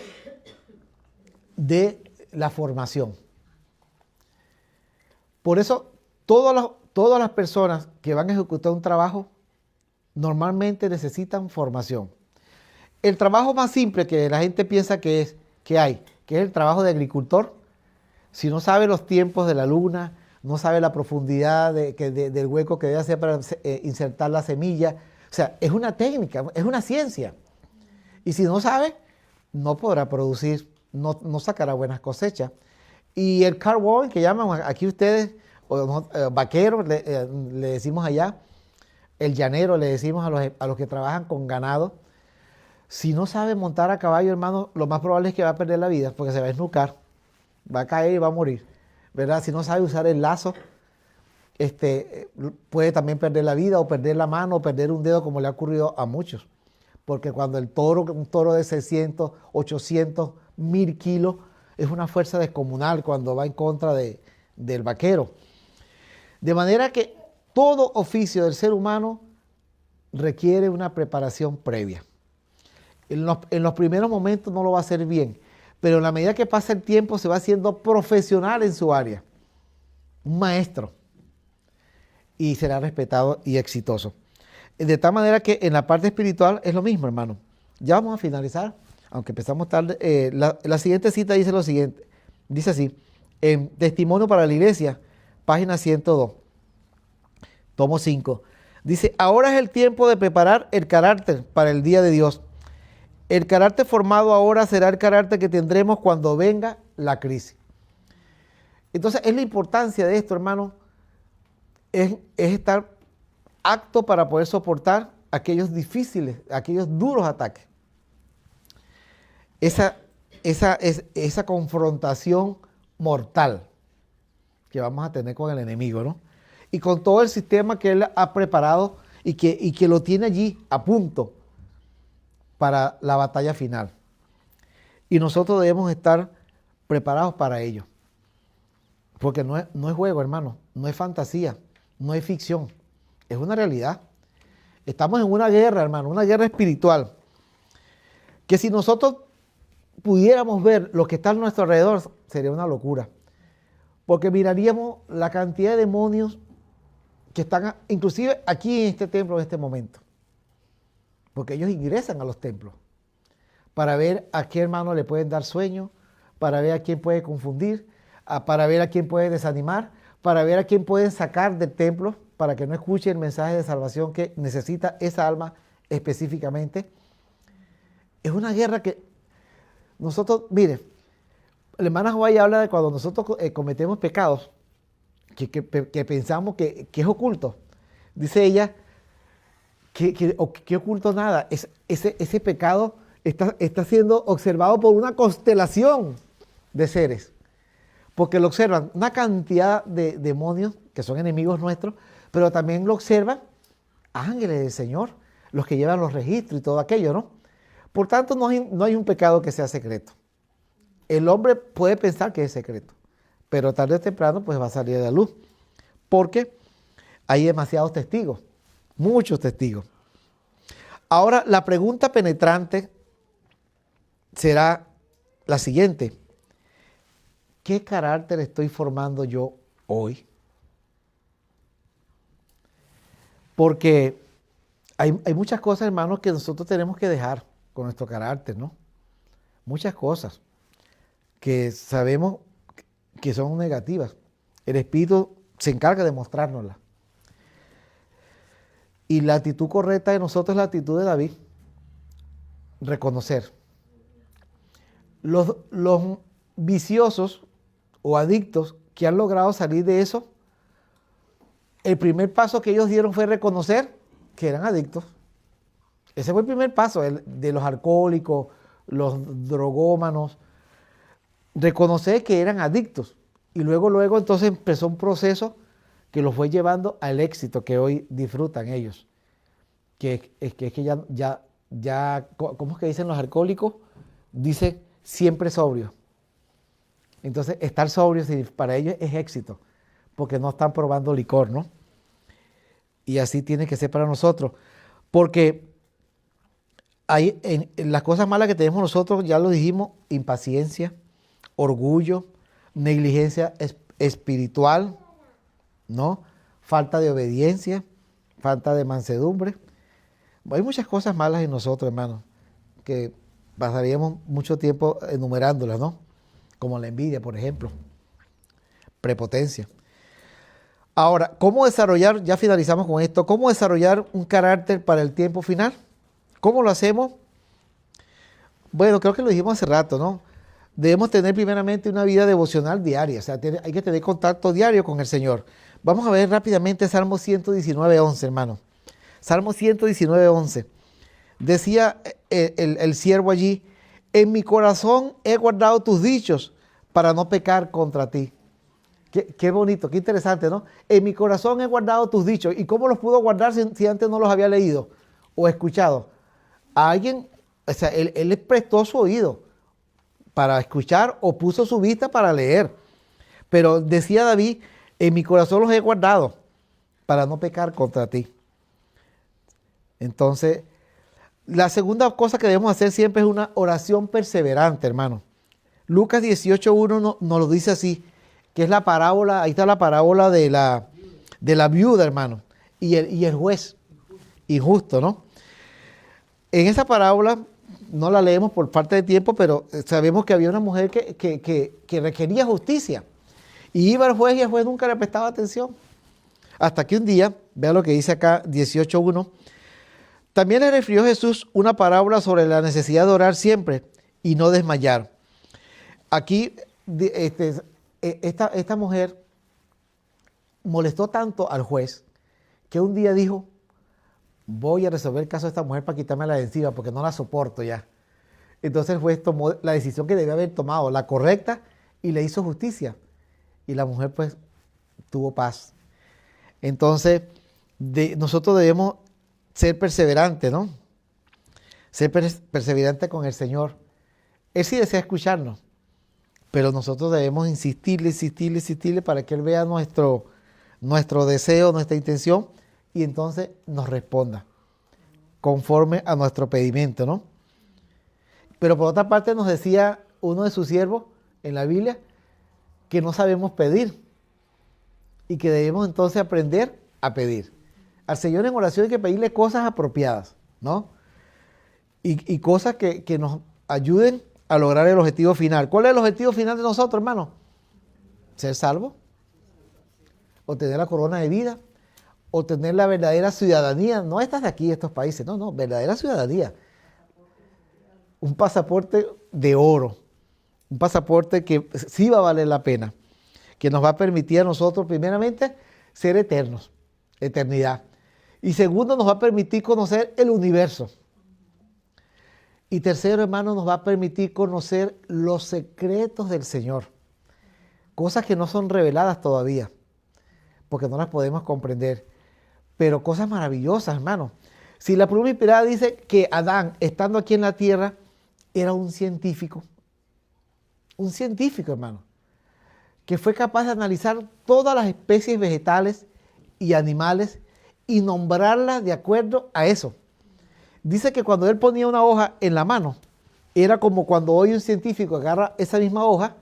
de la formación. Por eso, todas las personas que van a ejecutar un trabajo normalmente necesitan formación. El trabajo más simple que la gente piensa que es el trabajo de agricultor, si no sabe los tiempos de la luna, no sabe la profundidad del hueco que debe hacer para insertar la semilla. O sea, es una técnica, es una ciencia. Y si no sabe, no podrá producir, no sacará buenas cosechas. Y el cowboy, que llaman aquí ustedes, vaquero, le decimos allá, el llanero, le decimos a los que trabajan con ganado. Si no sabe montar a caballo, hermano, lo más probable es que va a perder la vida, porque se va a esnucar, va a caer y va a morir, ¿verdad? Si no sabe usar el lazo, puede también perder la vida, o perder la mano, o perder un dedo, como le ha ocurrido a muchos. Porque cuando un toro de 600, 800, 1000 kilos, es una fuerza descomunal cuando va en contra del vaquero. De manera que todo oficio del ser humano requiere una preparación previa. En los primeros momentos no lo va a hacer bien, pero en la medida que pasa el tiempo se va haciendo profesional en su área, un maestro, y será respetado y exitoso. De tal manera que en la parte espiritual es lo mismo, hermano. Ya vamos a finalizar, aunque empezamos tarde. La siguiente cita dice lo siguiente, dice así, en Testimonio para la Iglesia, página 102, tomo 5, dice: ahora es el tiempo de preparar el carácter para el día de Dios. El carácter formado ahora será el carácter que tendremos cuando venga la crisis. Entonces, es la importancia de esto, hermano, es estar apto para poder soportar aquellos difíciles, aquellos duros ataques. Esa confrontación mortal que vamos a tener con el enemigo, ¿no? Y con todo el sistema que él ha preparado y que lo tiene allí a punto para la batalla final. Y nosotros debemos estar preparados para ello. Porque no es juego, hermano, no es fantasía, no es ficción, es una realidad. Estamos en una guerra, hermano, una guerra espiritual. Que si nosotros pudiéramos ver lo que está a nuestro alrededor, sería una locura. Porque miraríamos la cantidad de demonios que están, inclusive aquí en este templo en este momento. Porque ellos ingresan a los templos para ver a qué hermano le pueden dar sueño, para ver a quién puede confundir, para ver a quién puede desanimar, para ver a quién pueden sacar del templo para que no escuche el mensaje de salvación que necesita esa alma específicamente. Es una guerra que nosotros, mire, la hermana Joay habla de cuando nosotros cometemos pecados que pensamos que es oculto. Dice ella que oculto nada. Ese pecado está siendo observado por una constelación de seres. Porque lo observan una cantidad de demonios que son enemigos nuestros, pero también lo observan ángeles del Señor, los que llevan los registros y todo aquello, ¿no? Por tanto, no hay un pecado que sea secreto. El hombre puede pensar que es secreto, pero tarde o temprano pues va a salir a la luz, porque hay demasiados testigos, muchos testigos. Ahora, la pregunta penetrante será la siguiente: ¿qué carácter estoy formando yo hoy? Porque hay muchas cosas, hermanos, que nosotros tenemos que dejar con nuestro carácter, ¿no? Muchas cosas que sabemos que son negativas. El Espíritu se encarga de mostrárnoslas. Y la actitud correcta de nosotros es la actitud de David. Reconocer. Los viciosos o adictos que han logrado salir de eso, el primer paso que ellos dieron fue reconocer que eran adictos. Ese fue el primer paso de los alcohólicos, los drogómanos, reconocer que eran adictos. Y luego entonces empezó un proceso que los fue llevando al éxito que hoy disfrutan ellos. Que ya, ¿cómo es que dicen los alcohólicos? Dicen siempre sobrio. Entonces, estar sobrio para ellos es éxito, porque no están probando licor, ¿no? Y así tiene que ser para nosotros. Porque hay en las cosas malas que tenemos nosotros, ya lo dijimos, impaciencia, orgullo, negligencia espiritual, ¿no? Falta de obediencia, falta de mansedumbre. Hay muchas cosas malas en nosotros, hermanos, que pasaríamos mucho tiempo enumerándolas, ¿no? Como la envidia, por ejemplo, prepotencia. Ahora, ¿cómo desarrollar, ya finalizamos con esto, cómo desarrollar un carácter para el tiempo final? ¿Cómo lo hacemos? Bueno, creo que lo dijimos hace rato, ¿no? Debemos tener primeramente una vida devocional diaria, o sea, hay que tener contacto diario con el Señor. Vamos a ver rápidamente Salmo 119:11, hermano. Salmo 119:11. Decía el siervo allí, en mi corazón he guardado tus dichos para no pecar contra ti. Qué bonito, qué interesante, ¿no? En mi corazón he guardado tus dichos. ¿Y cómo los pudo guardar si antes no los había leído o escuchado? A alguien, o sea, él prestó su oído para escuchar o puso su vista para leer. Pero decía David, en mi corazón los he guardado para no pecar contra ti. Entonces, la segunda cosa que debemos hacer siempre es una oración perseverante, hermano. Lucas 18:1 nos lo dice así, que es la parábola, ahí está la parábola de la viuda, hermano, y el juez injusto, ¿no? En esa parábola, no la leemos por falta de tiempo, pero sabemos que había una mujer que requería justicia. Y iba al juez y el juez nunca le prestaba atención. Hasta que un día, vea lo que dice acá 18:1, también le refirió Jesús una parábola sobre la necesidad de orar siempre y no desmayar. Aquí esta mujer molestó tanto al juez que un día dijo, voy a resolver el caso de esta mujer para quitármela de encima porque no la soporto ya. Entonces el juez tomó la decisión que debía haber tomado, la correcta, y le hizo justicia. Y la mujer pues tuvo paz. Entonces nosotros debemos ser perseverantes, ¿no? Ser perseverantes con el Señor. Él sí desea escucharnos, pero nosotros debemos insistirle para que Él vea nuestro deseo, nuestra intención, y entonces nos responda conforme a nuestro pedimento, ¿no? Pero por otra parte nos decía uno de sus siervos en la Biblia que no sabemos pedir y que debemos entonces aprender a pedir. Al Señor en oración hay que pedirle cosas apropiadas, ¿no? Y cosas que nos ayuden a lograr el objetivo final. ¿Cuál es el objetivo final de nosotros, hermano? Ser salvos, obtener la corona de vida, obtener la verdadera ciudadanía, no estas de aquí, estos países, no, verdadera ciudadanía. Un pasaporte de oro, un pasaporte que sí va a valer la pena, que nos va a permitir a nosotros, primeramente, ser eternos, eternidad. Y segundo, nos va a permitir conocer el universo. Y tercero, hermano, nos va a permitir conocer los secretos del Señor. Cosas que no son reveladas todavía, porque no las podemos comprender. Pero cosas maravillosas, hermano. Si la pluma inspirada dice que Adán, estando aquí en la tierra, era un científico, hermano, que fue capaz de analizar todas las especies vegetales y animales y nombrarlas de acuerdo a eso. Dice que cuando él ponía una hoja en la mano, era como cuando hoy un científico agarra esa misma hoja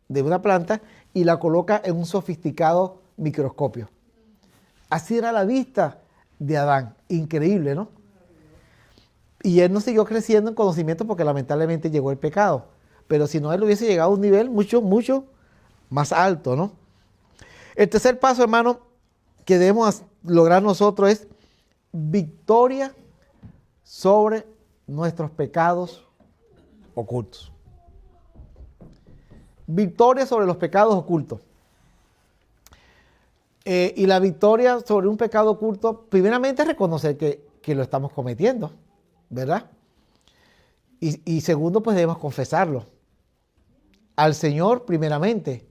de una planta y la coloca en un sofisticado microscopio. Así era la vista de Adán. Increíble, ¿no? Y él no siguió creciendo en conocimiento porque lamentablemente llegó el pecado. Pero si no, él hubiese llegado a un nivel mucho, mucho más alto, ¿no? El tercer paso, hermano, que debemos lograr nosotros es victoria sobre nuestros pecados ocultos. Victoria sobre los pecados ocultos. Y la victoria sobre un pecado oculto, primeramente es reconocer que lo estamos cometiendo, ¿verdad? Y segundo, pues debemos confesarlo al Señor primeramente.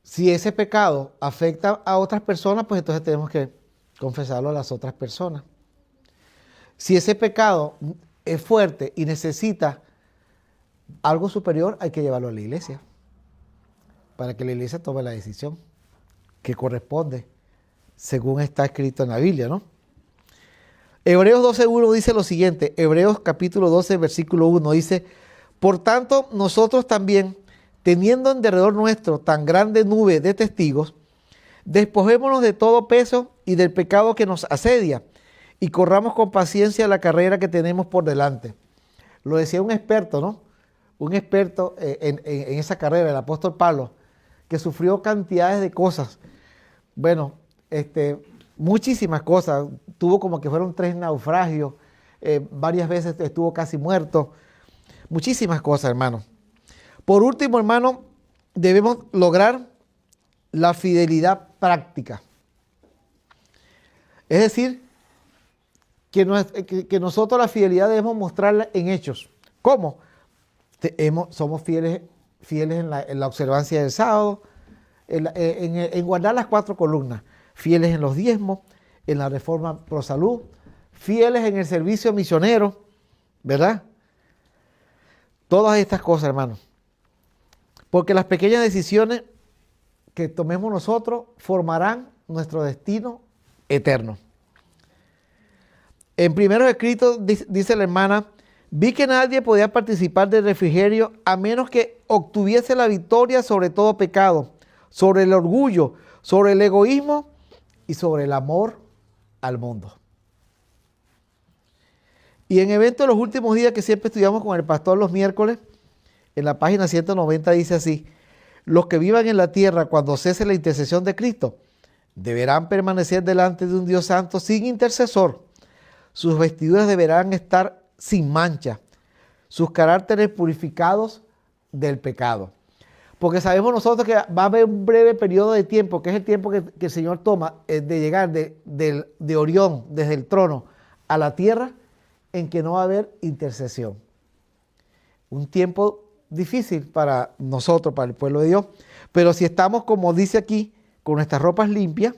Si ese pecado afecta a otras personas, pues entonces tenemos que confesarlo a las otras personas. Si ese pecado es fuerte y necesita algo superior, hay que llevarlo a la iglesia para que la iglesia tome la decisión que corresponde según está escrito en la Biblia, ¿no? Hebreos 12:1 dice lo siguiente, Hebreos capítulo 12, versículo 1 dice, por tanto, nosotros también, teniendo en derredor nuestro tan grande nube de testigos, despojémonos de todo peso y del pecado que nos asedia y corramos con paciencia la carrera que tenemos por delante. Lo decía un experto, ¿no? Un experto en esa carrera, el apóstol Pablo, que sufrió cantidades de cosas bueno, muchísimas cosas. Tuvo como que fueron 3 naufragios. Varias veces estuvo casi muerto. Muchísimas cosas, hermano. Por último, hermano, debemos lograr la fidelidad práctica. Es decir, que nosotros la fidelidad debemos mostrarla en hechos. ¿Cómo? Somos fieles en la observancia del sábado, en guardar las 4 columnas, fieles en los diezmos, en la reforma pro salud, fieles en el servicio misionero, ¿verdad? Todas estas cosas, hermanos. Porque las pequeñas decisiones que tomemos nosotros formarán nuestro destino eterno. En primeros escritos dice la hermana, vi que nadie podía participar del refrigerio a menos que obtuviese la victoria sobre todo pecado, sobre el orgullo, sobre el egoísmo y sobre el amor al mundo. Y en eventos de los últimos días que siempre estudiamos con el pastor los miércoles, en la página 190 dice así, los que vivan en la tierra cuando cese la intercesión de Cristo, deberán permanecer delante de un Dios santo sin intercesor. Sus vestiduras deberán estar sin mancha, sus caracteres purificados del pecado. Porque sabemos nosotros que va a haber un breve periodo de tiempo, que es el tiempo que el Señor toma de llegar de Orión, desde el trono, a la tierra, en que no va a haber intercesión. Un tiempo difícil para nosotros, para el pueblo de Dios. Pero si estamos, como dice aquí, con nuestras ropas limpias,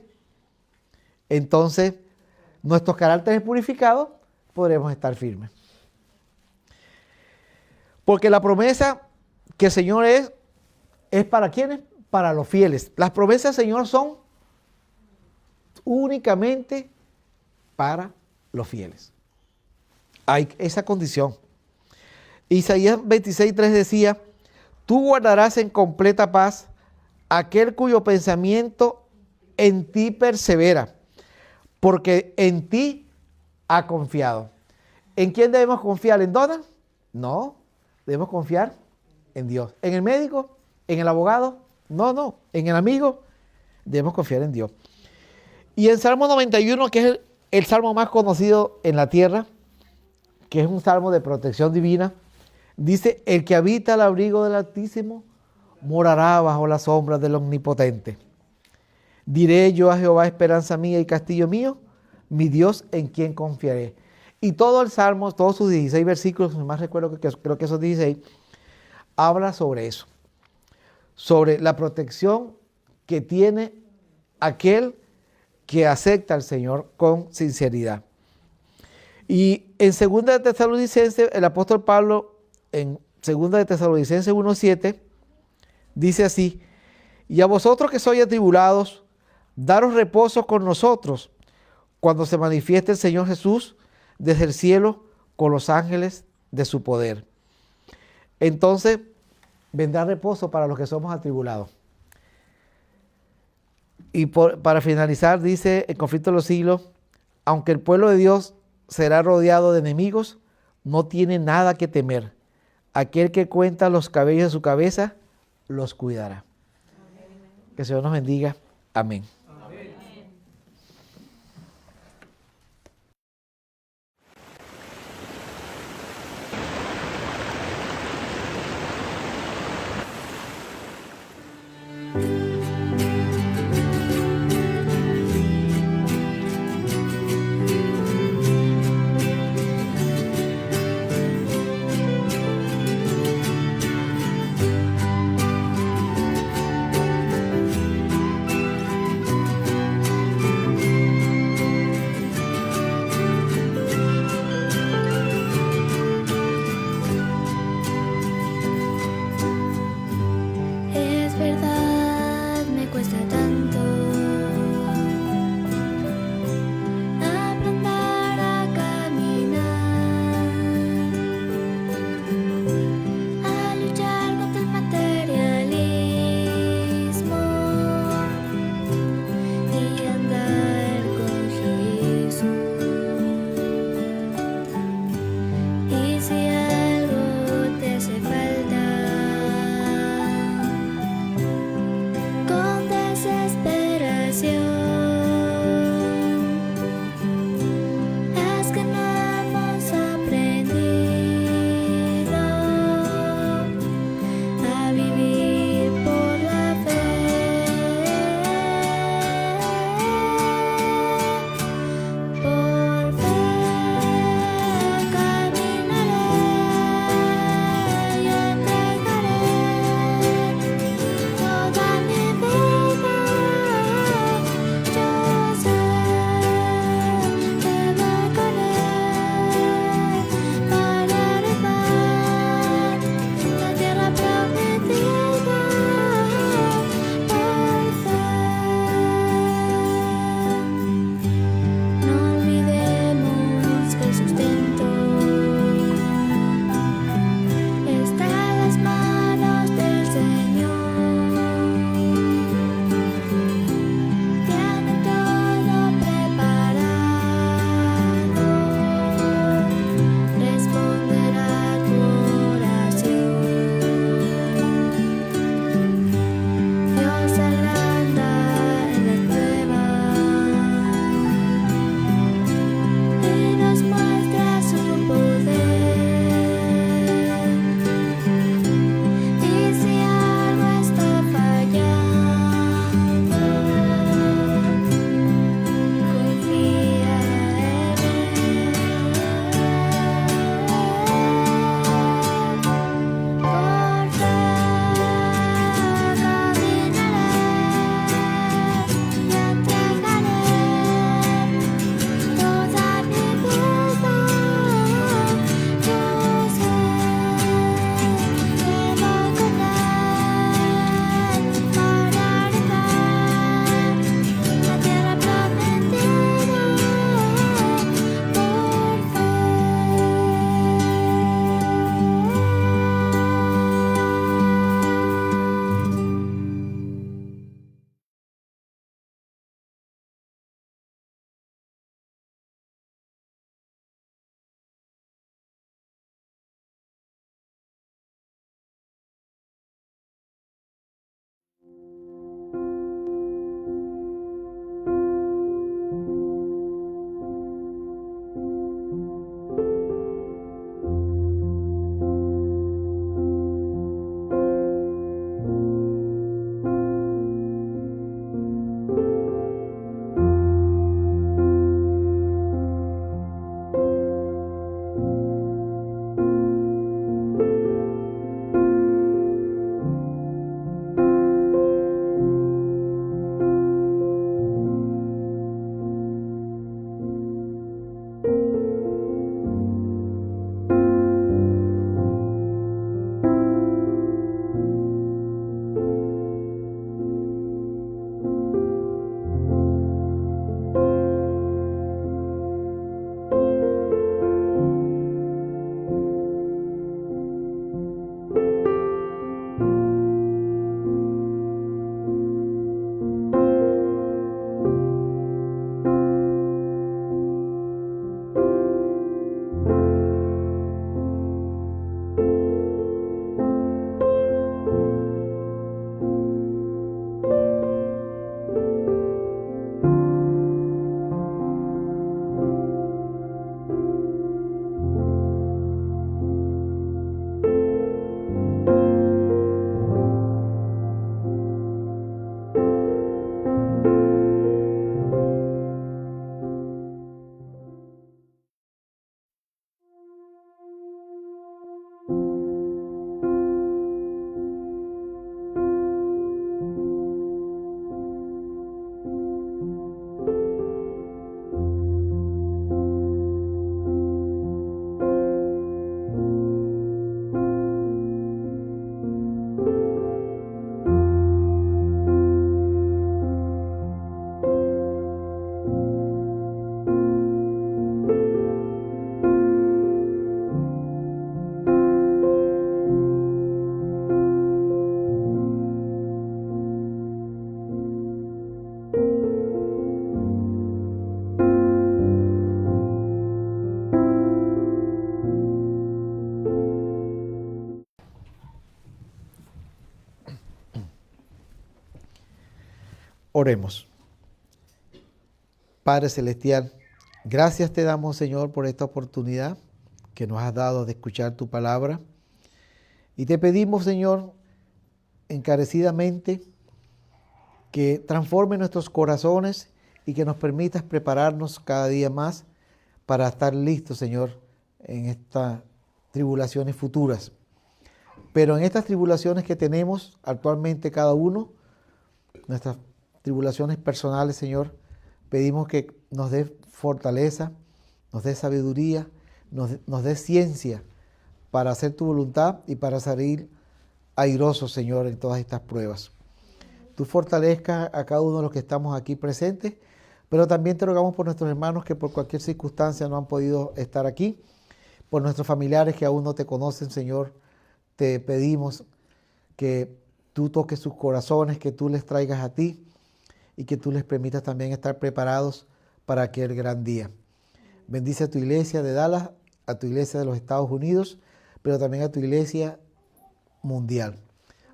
entonces nuestros caracteres purificados, podremos estar firmes. Porque la promesa que el Señor es para ¿quiénes? Para los fieles. Las promesas del Señor son únicamente para los fieles. Hay esa condición. Isaías 26:3 decía, tú guardarás en completa paz aquel cuyo pensamiento en ti persevera, porque en ti ha confiado. ¿En quién debemos confiar? ¿En Donna? No, debemos confiar en Dios. ¿En el médico? ¿En el abogado? No. ¿En el amigo? Debemos confiar en Dios. Y en Salmo 91, que es el salmo más conocido en la tierra, que es un salmo de protección divina, dice, el que habita al abrigo del Altísimo morará bajo la sombra del Omnipotente. Diré yo a Jehová, esperanza mía y castillo mío, mi Dios en quien confiaré. Y todo el salmo, todos sus 16 versículos, más recuerdo que creo que esos 16, habla sobre eso, sobre la protección que tiene aquel que acepta al Señor con sinceridad. Y en 2 de Tesalonicenses, el apóstol Pablo, en 2 de Tesalonicenses 1:7, dice así, y a vosotros que sois atribulados, daros reposo con nosotros, cuando se manifieste el Señor Jesús desde el cielo con los ángeles de su poder. Entonces, vendrá reposo para los que somos atribulados. Y para finalizar, dice el conflicto de los siglos, aunque el pueblo de Dios será rodeado de enemigos, no tiene nada que temer. Aquel que cuenta los cabellos de su cabeza, los cuidará. Amén. Que el Señor nos bendiga. Amén. Oremos. Padre Celestial, gracias te damos, Señor, por esta oportunidad que nos has dado de escuchar tu palabra. Y te pedimos, Señor, encarecidamente, que transforme nuestros corazones y que nos permitas prepararnos cada día más para estar listos, Señor, en estas tribulaciones futuras. Pero en estas tribulaciones que tenemos actualmente cada uno, nuestras tribulaciones personales, Señor, pedimos que nos dé fortaleza, nos dé sabiduría, nos dé ciencia para hacer tu voluntad y para salir airosos, Señor, en todas estas pruebas. Tú fortalezcas a cada uno de los que estamos aquí presentes, pero también te rogamos por nuestros hermanos que por cualquier circunstancia no han podido estar aquí, por nuestros familiares que aún no te conocen, Señor. Te pedimos que tú toques sus corazones, que tú les traigas a ti y que tú les permitas también estar preparados para aquel gran día. Bendice a tu iglesia de Dallas, a tu iglesia de los Estados Unidos, pero también a tu iglesia mundial.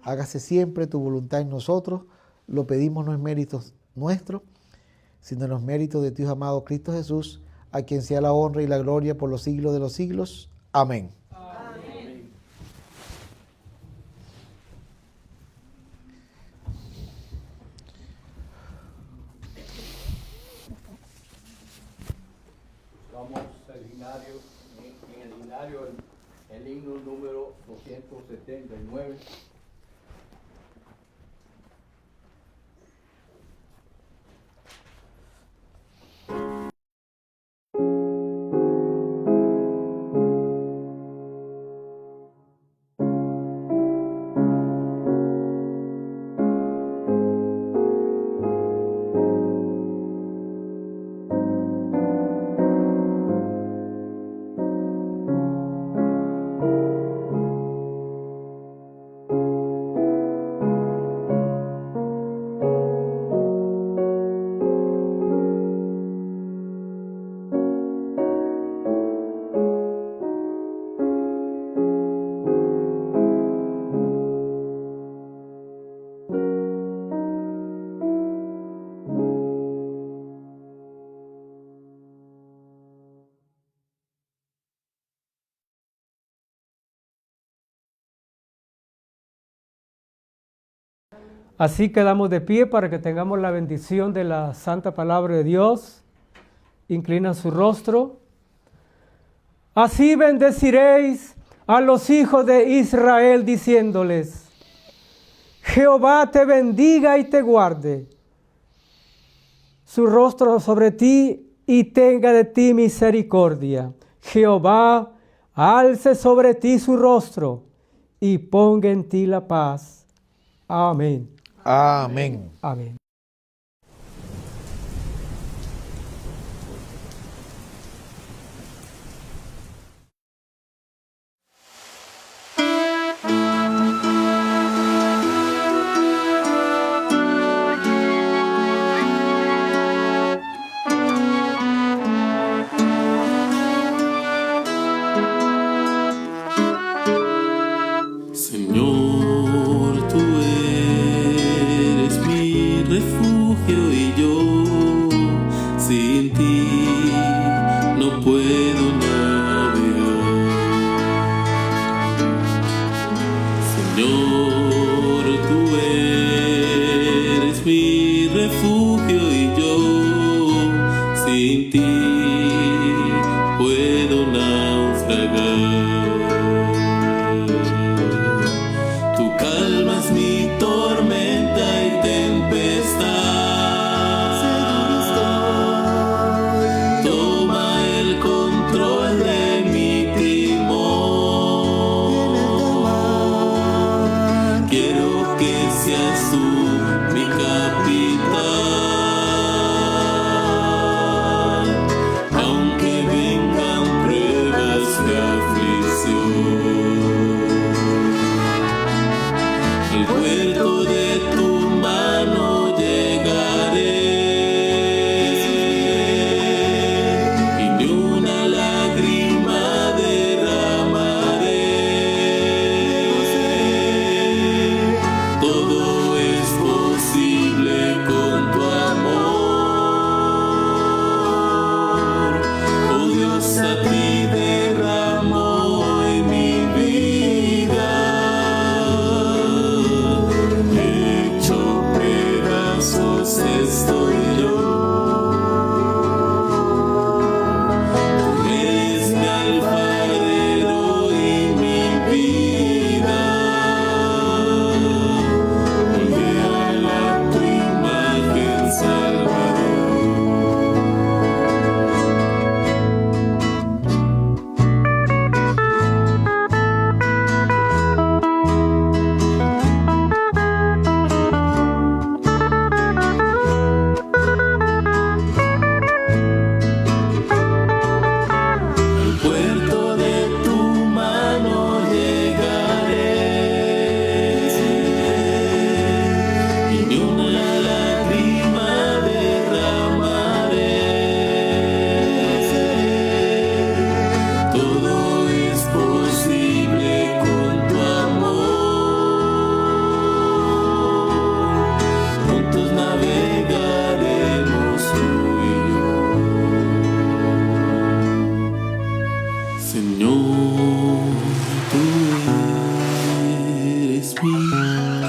Hágase siempre tu voluntad en nosotros. Lo pedimos no en méritos nuestros, sino en los méritos de tu Hijo amado Cristo Jesús, a quien sea la honra y la gloria por los siglos de los siglos. Amén. Amén. Vamos al himnario, en el himnario, el himno número 279. Así quedamos de pie para que tengamos la bendición de la santa palabra de Dios. Inclina su rostro. Así bendeciréis a los hijos de Israel diciéndoles: Jehová te bendiga y te guarde. Su rostro sobre ti y tenga de ti misericordia. Jehová alce sobre ti su rostro y ponga en ti la paz. Amén. Amén. Amén. Señor, tú eres mi refugio y yo sin ti no puedo navegar. Señor, tú eres mi refugio y yo sin ti puedo naufragar. Calmas mi tormenta y tempestad. Toma el control de mi timón. Quiero que seas tú mi capitán. brazos estoy yo. Tú eres mi alfarero y mi vida. Moldeala a tu imagen, Salvador. Al puerto de tu mano llegaré y ni una lágrima derramaré. Todo es posible con tu amor. Juntos navegaremos tú y yo. Señor, tú eres mi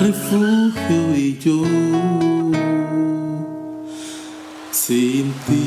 refugio y yo sin ti